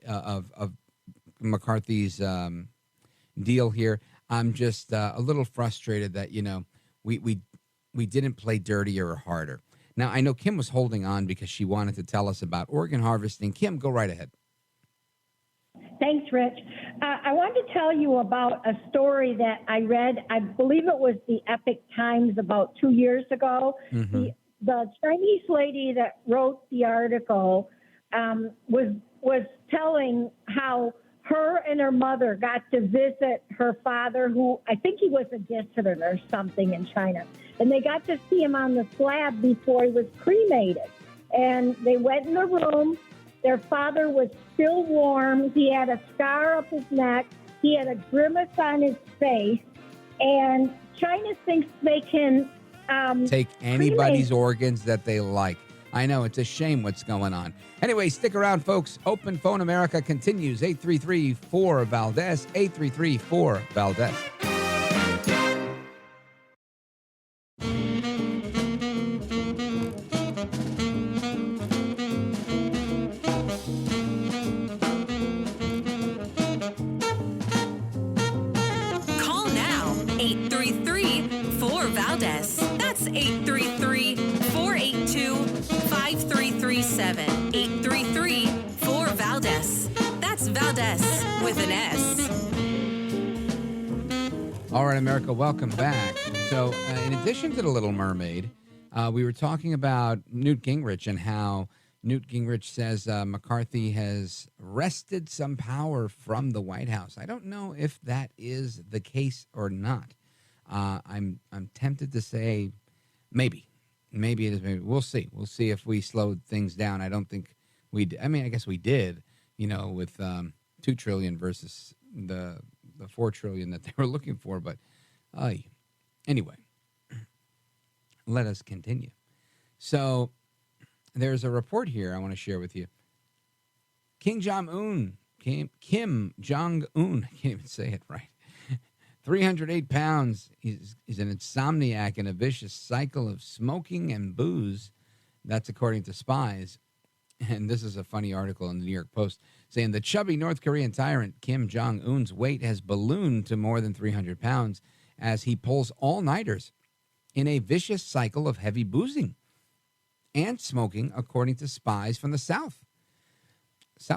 of McCarthy's deal here. I'm just a little frustrated that we didn't play dirtier or harder. Now I know Kim was holding on because she wanted to tell us about organ harvesting. Kim, go right ahead. Thanks, Rich. I wanted to tell you about a story that I read. I believe it was the Epic Times about 2 years ago. Mm-hmm. The Chinese lady that wrote the article was telling how her and her mother got to visit her father, who I think he was a dissident or something in China. And they got to see him on the slab before he was cremated. And they went in the room. Their father was still warm. He had a scar up his neck. He had a grimace on his face. And China thinks they can take anybody's organs that they like. I know, it's a shame what's going on. Anyway, stick around, folks. Open Phone America continues. 833-4-VALDEZ, 833-4-VALDEZ. Call now, 833-4-VALDEZ. That's 833-482-5337. 833-4-VALDEZ. That's Valdez with an S. All right, America, welcome back. So in addition to The Little Mermaid, we were talking about Newt Gingrich and how Newt Gingrich says McCarthy has wrested some power from the White House. I don't know if that is the case or not. I'm tempted to say maybe. Maybe it is. Maybe we'll see. We'll see if we slowed things down. I don't think we did. I mean, I guess we did, with $2 trillion versus the $4 trillion that they were looking for. But anyway, let us continue. So there's a report here I want to share with you. Kim Jong-un, I can't even say it right. 308 pounds. He's an insomniac in a vicious cycle of smoking and booze. That's according to spies. And this is a funny article in the New York Post saying the chubby North Korean tyrant Kim Jong-un's weight has ballooned to more than 300 pounds as he pulls all-nighters in a vicious cycle of heavy boozing. and smoking, according to spies from the South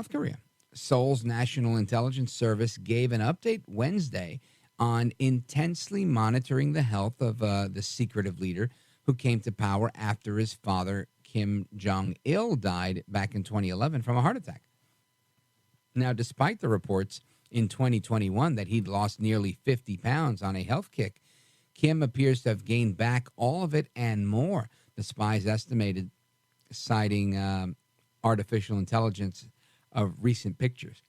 Korea. Seoul's National Intelligence Service gave an update Wednesday on intensely monitoring the health of the secretive leader who came to power after his father, Kim Jong-il, died back in 2011 from a heart attack. Now, despite the reports in 2021 that he'd lost nearly 50 pounds on a health kick, Kim appears to have gained back all of it and more, the spies estimated, citing artificial intelligence of recent pictures.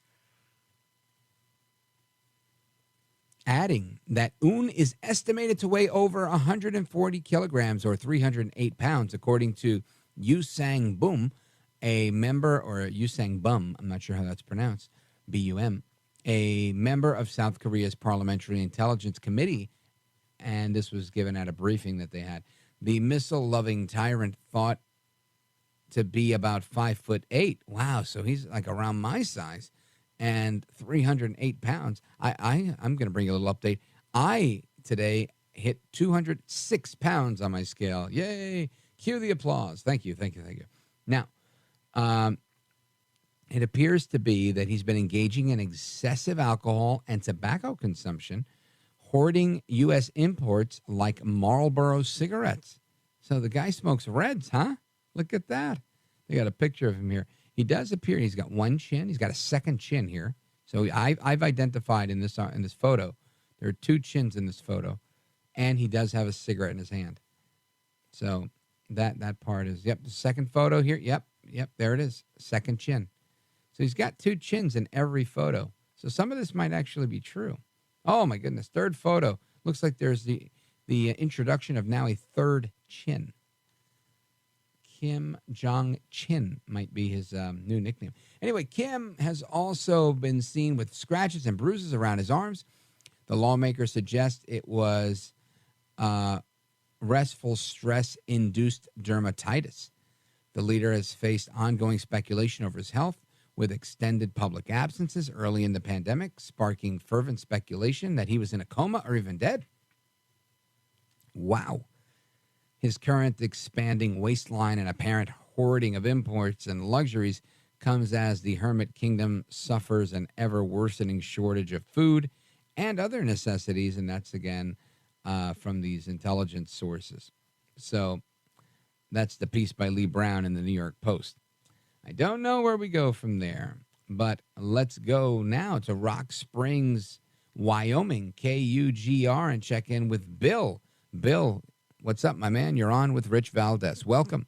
Adding that Un is estimated to weigh over 140 kilograms or 308 pounds, according to Yu Sang-bum, a member, or Yu Sang-bum, I'm not sure how that's pronounced, B-U-M, a member of South Korea's Parliamentary Intelligence Committee, and this was given at a briefing that they had. The missile-loving tyrant thought to be about 5'8". Wow, so he's like around my size and 308 pounds. I'm going to bring you a little update. I today hit 206 pounds on my scale. Yay! Cue the applause. Thank you. Now, it appears to be that he's been engaging in excessive alcohol and tobacco consumption, hoarding U.S. imports like Marlboro cigarettes. So the guy smokes Reds, huh? Look at that. They got a picture of him here. He does appear, he's got one chin. He's got a second chin here. So I've identified in this photo, there are two chins in this photo, and he does have a cigarette in his hand. So that part is, the second photo here. Yep, there it is, second chin. So he's got two chins in every photo. So some of this might actually be true. Oh, my goodness, third photo. Looks like there's the introduction of now a third chin. Kim Jong-chin might be his new nickname. Anyway, Kim has also been seen with scratches and bruises around his arms. The lawmaker suggests it was restful stress-induced dermatitis. The leader has faced ongoing speculation over his health, with extended public absences early in the pandemic, sparking fervent speculation that he was in a coma or even dead. Wow. His current expanding waistline and apparent hoarding of imports and luxuries comes as the Hermit Kingdom suffers an ever-worsening shortage of food and other necessities, and that's, again, from these intelligence sources. So that's the piece by Lee Brown in the New York Post. I don't know where we go from there, but let's go now to Rock Springs, Wyoming, KUGR, and check in with Bill. Bill, what's up, my man? You're on with Rich Valdez. Welcome.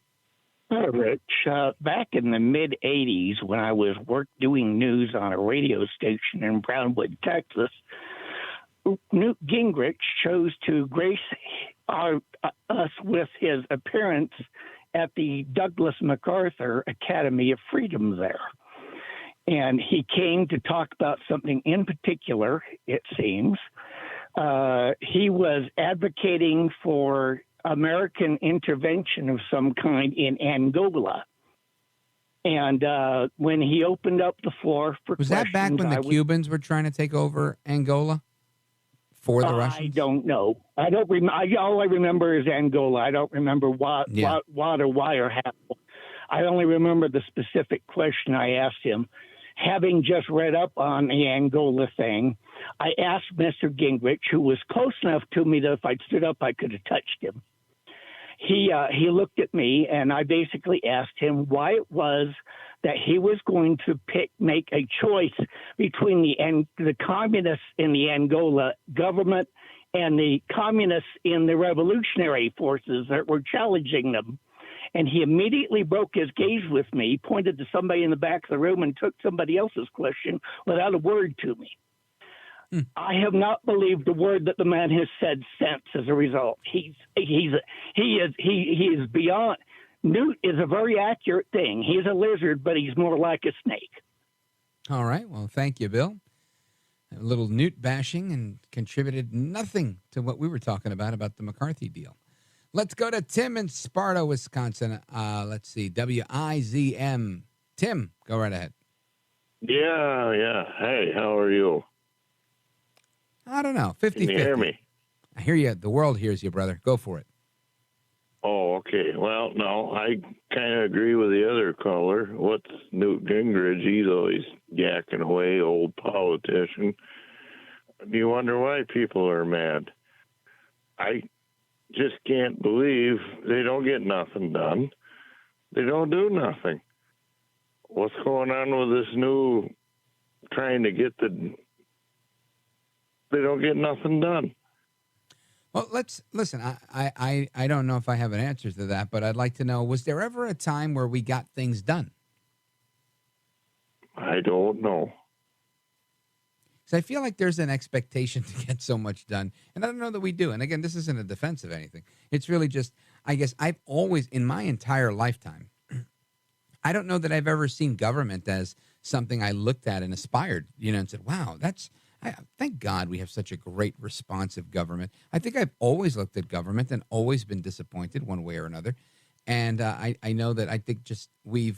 Hi, Rich. Back in the mid-'80s, when I was doing news on a radio station in Brownwood, Texas, Newt Gingrich chose to grace us with his appearance at the Douglas MacArthur Academy of Freedom there. And he came to talk about something in particular, it seems. He was advocating for American intervention of some kind in Angola. And when he opened up the floor for was questions... that back when the Cubans were trying to take over Angola for the Russians? I don't know. I don't all I remember is Angola. I don't remember what or why or how. I only remember the specific question I asked him. Having just read up on the Angola thing, I asked Mr. Gingrich, who was close enough to me that if I'd stood up, I could have touched him. He looked at me, and I basically asked him why it was that he was going to make a choice between the communists in the Angola government and the communists in the revolutionary forces that were challenging them. And he immediately broke his gaze with me, pointed to somebody in the back of the room, and took somebody else's question without a word to me. I have not believed a word that the man has said since. As a result, he is beyond. Newt is a very accurate thing. He's a lizard, but he's more like a snake. All right. Well, thank you, Bill. A little Newt bashing and contributed nothing to what we were talking about the McCarthy deal. Let's go to Tim in Sparta, Wisconsin. Let's see, WIZM. Tim, go right ahead. Yeah. Hey, how are you? I don't know, 50-50. Can you hear me? I hear you. The world hears you, brother. Go for it. Oh, okay. Well, no, I kind of agree with the other caller. What's Newt Gingrich? He's always yakking away, old politician. Do you wonder why people are mad? I just can't believe they don't get nothing done. They don't do nothing. What's going on with this new trying to get they don't get nothing done. Well, let's listen. I don't know if I have an answer to that, but I'd like to know: was there ever a time where we got things done? I don't know. Because I feel like there's an expectation to get so much done, and I don't know that we do. And again, this isn't a defense of anything. It's really just, I guess, I've always, in my entire lifetime, I don't know that I've ever seen government as something I looked at and aspired, and said, "Wow, thank God we have such a great responsive government." I think I've always looked at government and always been disappointed one way or another. And I know that I think just we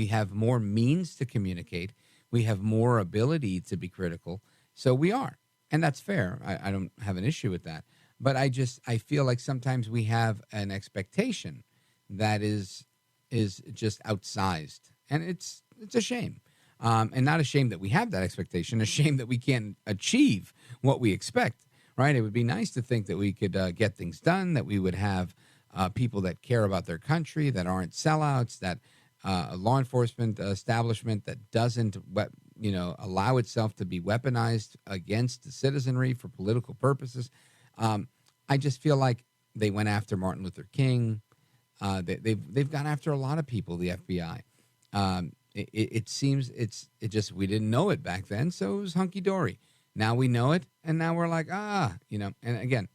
have more means to communicate. We have more ability to be critical. So we are. And that's fair. I don't have an issue with that. But I feel like sometimes we have an expectation that is just outsized. And it's a shame. And not a shame that we have that expectation, a shame that we can't achieve what we expect, right? It would be nice to think that we could get things done, that we would have people that care about their country, that aren't sellouts, that a law enforcement establishment that doesn't, allow itself to be weaponized against the citizenry for political purposes. I just feel like they went after Martin Luther King. They've gone after a lot of people, the FBI. It seems we didn't know it back then, so it was hunky dory. Now we know it, and now we're like, and again,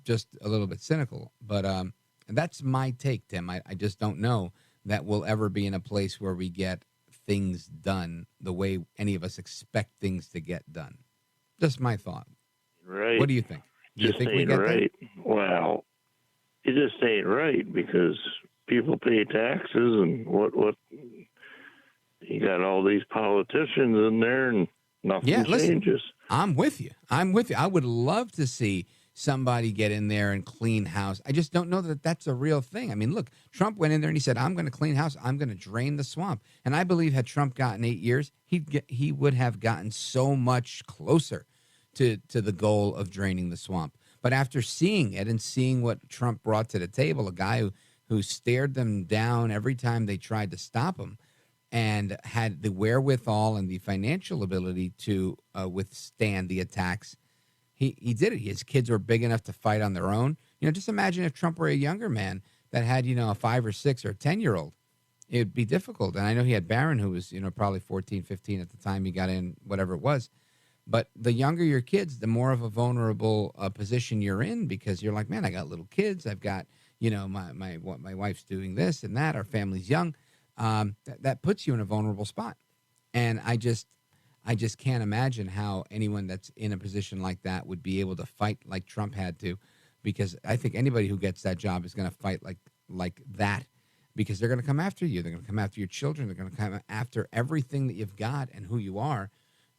just a little bit cynical, but that's my take, Tim. I just don't know that we'll ever be in a place where we get things done the way any of us expect things to get done. Just my thought. Right. What do you think? Do you think we get right? That? Well, it just ain't right because people pay taxes, and what you got all these politicians in there, and nothing changes. I'm with you. I would love to see somebody get in there and clean house. I just don't know that that's a real thing. I mean, look, Trump went in there and he said, "I'm going to clean house. I'm going to drain the swamp." And I believe had Trump gotten 8 years, he would have gotten so much closer to the goal of draining the swamp. But after seeing it and seeing what Trump brought to the table, a guy who stared them down every time they tried to stop him, and had the wherewithal and the financial ability to withstand the attacks, he did it. His kids were big enough to fight on their own. Just imagine if Trump were a younger man that had, a 5 or 6 or 10-year-old. It would be difficult. And I know he had Barron, who was, probably 14, 15 at the time he got in, whatever it was. But the younger your kids, the more of a vulnerable position you're in, because you're like, man, I got little kids. I've got, my wife's doing this and that. Our family's young. That puts you in a vulnerable spot. And I just can't imagine how anyone that's in a position like that would be able to fight like Trump had to, because I think anybody who gets that job is going to fight like that, because they're going to come after you. They're going to come after your children. They're going to come after everything that you've got and who you are,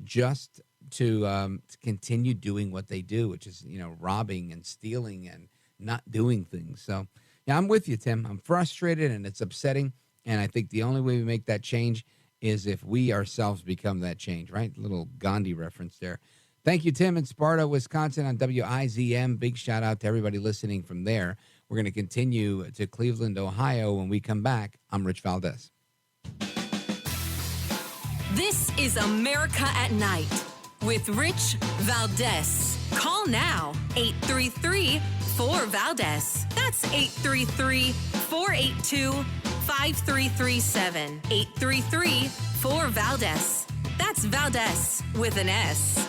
just to continue doing what they do, which is, robbing and stealing and not doing things. So, yeah, I'm with you, Tim. I'm frustrated and it's upsetting. And I think the only way we make that change is if we ourselves become that change, right? Little Gandhi reference there. Thank you, Tim, in Sparta, Wisconsin on WIZM. Big shout out to everybody listening from there. We're going to continue to Cleveland, Ohio. When we come back, I'm Rich Valdez. This is America at Night with Rich Valdez. Call now, 833-4VALDEZ. That's 833-482-5337. 833-4VALDEZ. That's Valdez with an S.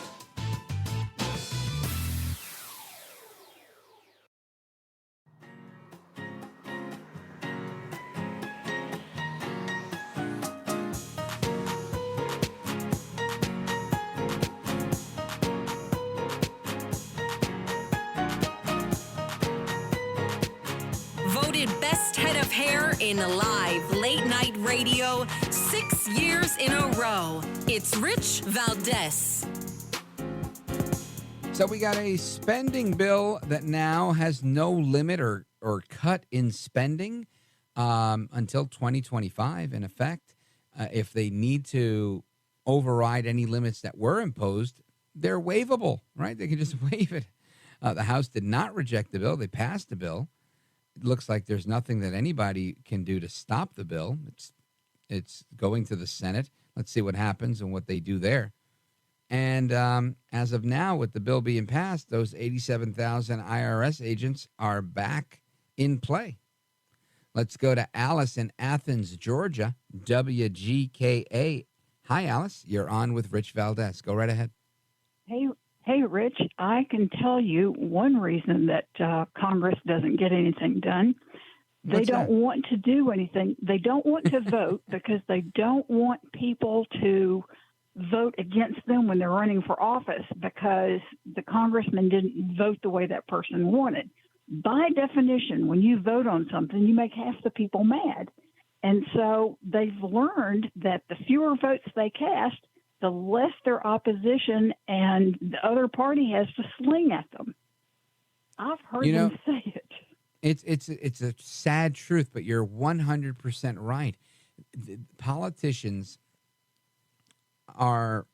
Voted best head of hair in live late night radio 6 years in a row. It's Rich Valdez. So we got a spending bill that now has no limit or or cut in spending until 2025, in effect. If they need to override any limits that were imposed, they're waivable, right? They can just waive it. The House did not reject the bill. They passed the bill. It looks like there's nothing that anybody can do to stop the bill. It's going to the Senate. Let's see what happens and what they do there. And as of now, with the bill being passed, those 87,000 IRS agents are back in play. Let's go to Alice in Athens, Georgia, WGKA. Hi, Alice. You're on with Rich Valdez. Go right ahead. Hey, Rich, I can tell you one reason that Congress doesn't get anything done. They don't want to do anything. They don't want to vote because they don't want people to vote against them when they're running for office because the congressman didn't vote the way that person wanted. By definition, when you vote on something, you make half the people mad. And so they've learned that the fewer votes they cast, the less their opposition and the other party has to sling at them. I've heard them say it. It's a sad truth, but you're 100% right. Politicians are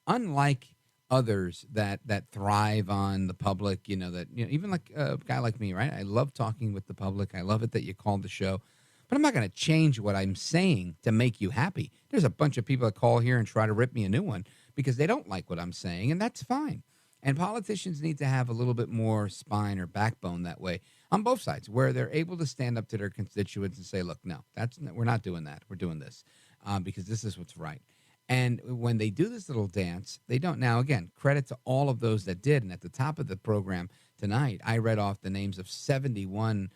unlike others that thrive on the public, even like a guy like me, right? I love talking with the public. I love it that you called the show. But I'm not going to change what I'm saying to make you happy. There's a bunch of people that call here and try to rip me a new one because they don't like what I'm saying, and that's fine. And politicians need to have a little bit more spine or backbone that way on both sides, where they're able to stand up to their constituents and say, look, no, we're not doing that. We're doing this because this is what's right. And when they do this little dance, they don't. Now, again, credit to all of those that did. And at the top of the program tonight, I read off the names of 71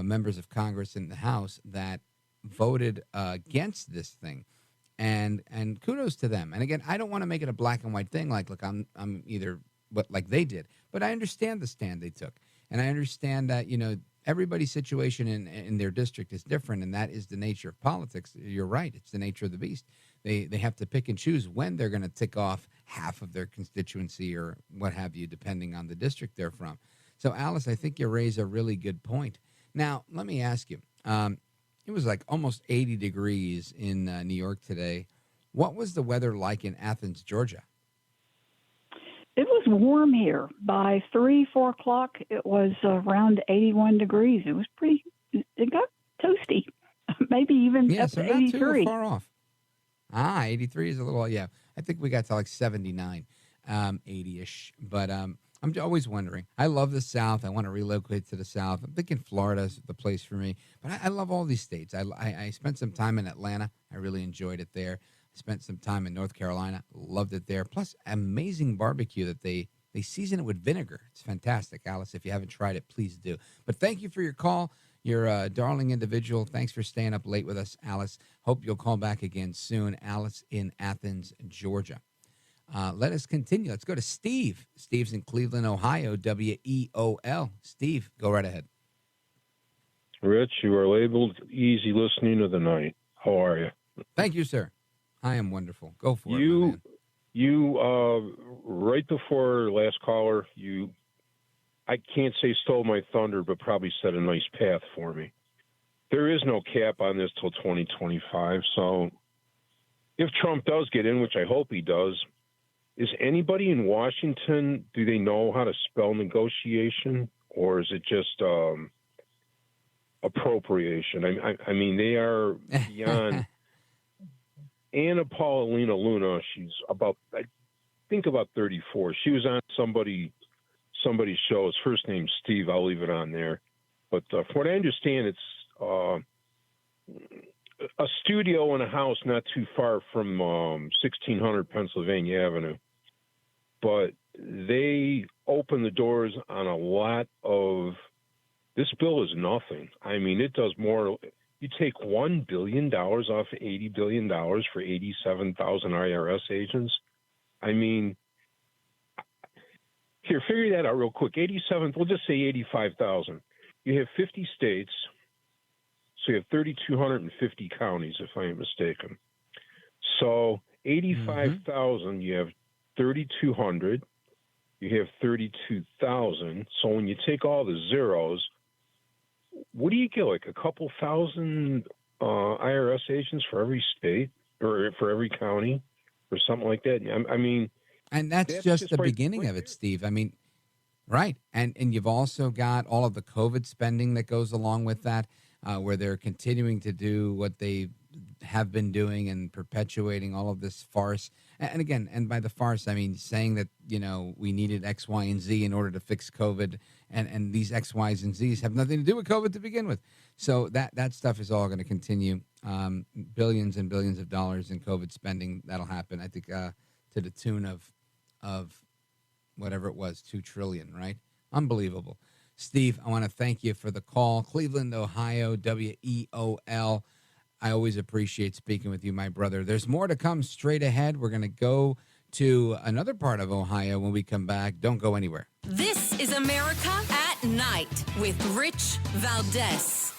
members of Congress in the House that voted against this thing. And kudos to them. And again, I don't want to make it a black and white thing like, look, I'm either what like they did. But I understand the stand they took. And I understand that, everybody's situation in their district is different, and that is the nature of politics. You're right. It's the nature of the beast. They have to pick and choose when they're going to tick off half of their constituency or what have you, depending on the district they're from. So, Alice, I think you raise a really good point. Now, let me ask you. It was like almost 80 degrees in New York today. What was the weather like in Athens, Georgia? It was warm here. By 4 o'clock, it was around 81 degrees. It was it got toasty, maybe even up so to not 83. Too far off. 83 is a little, I think we got to like 79, 80-ish. But I'm always wondering. I love the South. I want to relocate to the South. I'm thinking Florida's the place for me. But I love all these states. I spent some time in Atlanta. I really enjoyed it there. Spent some time in North Carolina. Loved it there. Plus, amazing barbecue that they season it with vinegar. It's fantastic, Alice. If you haven't tried it, please do. But thank you for your call. You're a darling individual. Thanks for staying up late with us, Alice. Hope you'll call back again soon. Alice in Athens, Georgia. Let us continue. Let's go to Steve. Steve's in Cleveland, Ohio, WEOL. Steve, go right ahead. Rich, you are labeled easy listening of the night. How are you? Thank you, sir. I am wonderful. Go for it, my man. You right before last caller, I can't say stole my thunder, but probably set a nice path for me. There is no cap on this till 2025. So if Trump does get in, which I hope he does, is anybody in Washington, do they know how to spell negotiation, or is it just appropriation? I mean, they are beyond. Anna Paulina Luna, she's about 34. She was on somebody's show. His first name's Steve. I'll leave it on there. But from what I understand, it's a studio and a house not too far from 1600 Pennsylvania Avenue. But they open the doors on a lot of – this bill is nothing. I mean, it does more – you take $1 billion off $80 billion for 87,000 IRS agents. I mean, here, figure that out real quick. 87, we'll just say 85,000. You have 50 states, so you have 3,250 counties, if I am mistaken. So 85,000, you have 3,200, you have 32,000. So when you take all the zeros, what do you get, like a couple thousand IRS agents for every state or for every county or something like that? I mean, and that's just the beginning of it, Steve. I mean, right. And you've also got all of the COVID spending that goes along with that, where they're continuing to do what they have been doing and perpetuating all of this farce. And again, and by the farce, I mean saying that, we needed X, Y, and Z in order to fix COVID. And these X, Y's, and Z's have nothing to do with COVID to begin with. So that stuff is all going to continue. Billions and billions of dollars in COVID spending, that'll happen, I think, to the tune of whatever it was, $2 trillion, right? Unbelievable. Steve, I want to thank you for the call. Cleveland, Ohio, WEOL. I always appreciate speaking with you, my brother. There's more to come straight ahead. We're going to go to another part of Ohio when we come back. Don't go anywhere. This is America at Night with Rich Valdez.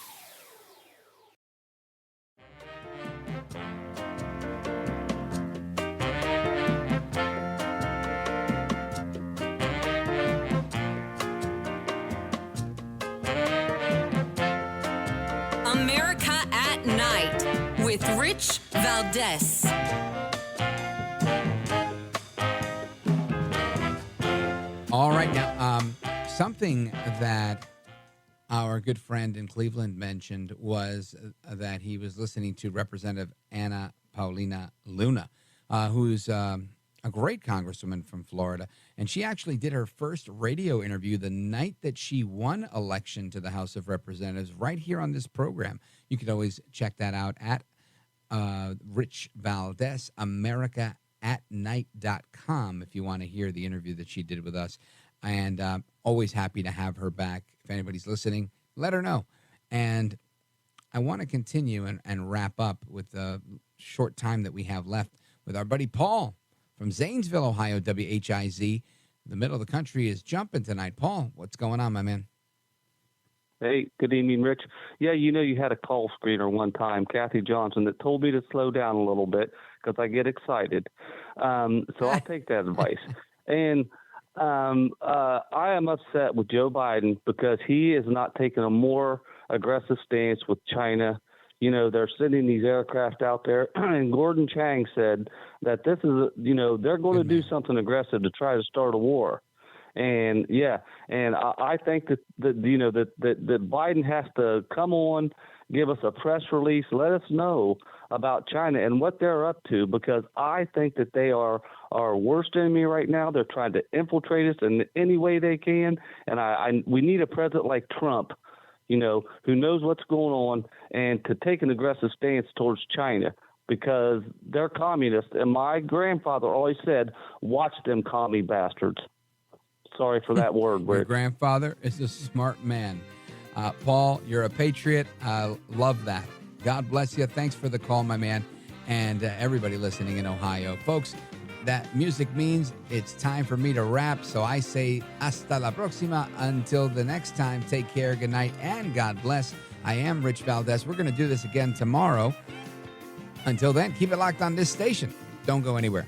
America at Night with Rich Valdez. All right, now, something that our good friend in Cleveland mentioned was that he was listening to Representative Anna Paulina Luna, who's a great congresswoman from Florida, and she actually did her first radio interview the night that she won election to the House of Representatives right here on this program. You can always check that out at Rich Valdez, AmericaAtNight.com if you want to hear the interview that she did with us. And always happy to have her back. If anybody's listening, let her know. And I want to continue and wrap up with the short time that we have left with our buddy Paul from Zanesville, Ohio, WHIZ. The middle of the country is jumping tonight. Paul, what's going on, my man? Hey, good evening, Rich. Yeah, you had a call screener one time, Kathy Johnson, that told me to slow down a little bit because I get excited. So I'll take that advice. And I am upset with Joe Biden because he is not taking a more aggressive stance with China. They're sending these aircraft out there, and Gordon Chang said that this is, they're going to do something aggressive to try to start a war. And I think that Biden has to come on, give us a press release, let us know about China and what they're up to, because I think that they are our worst enemy right now. They're trying to infiltrate us in any way they can, and we need a president like Trump, who knows what's going on, and to take an aggressive stance towards China, because they're communists. And my grandfather always said, watch them commie bastards. Sorry for that word, Rick. Your grandfather is a smart man. Paul, you're a patriot. I love that. God bless you. Thanks for the call, my man, and everybody listening in Ohio. Folks, that music means it's time for me to wrap, so I say hasta la próxima. Until the next time, take care, good night, and God bless. I am Rich Valdez. We're going to do this again tomorrow. Until then, keep it locked on this station. Don't go anywhere.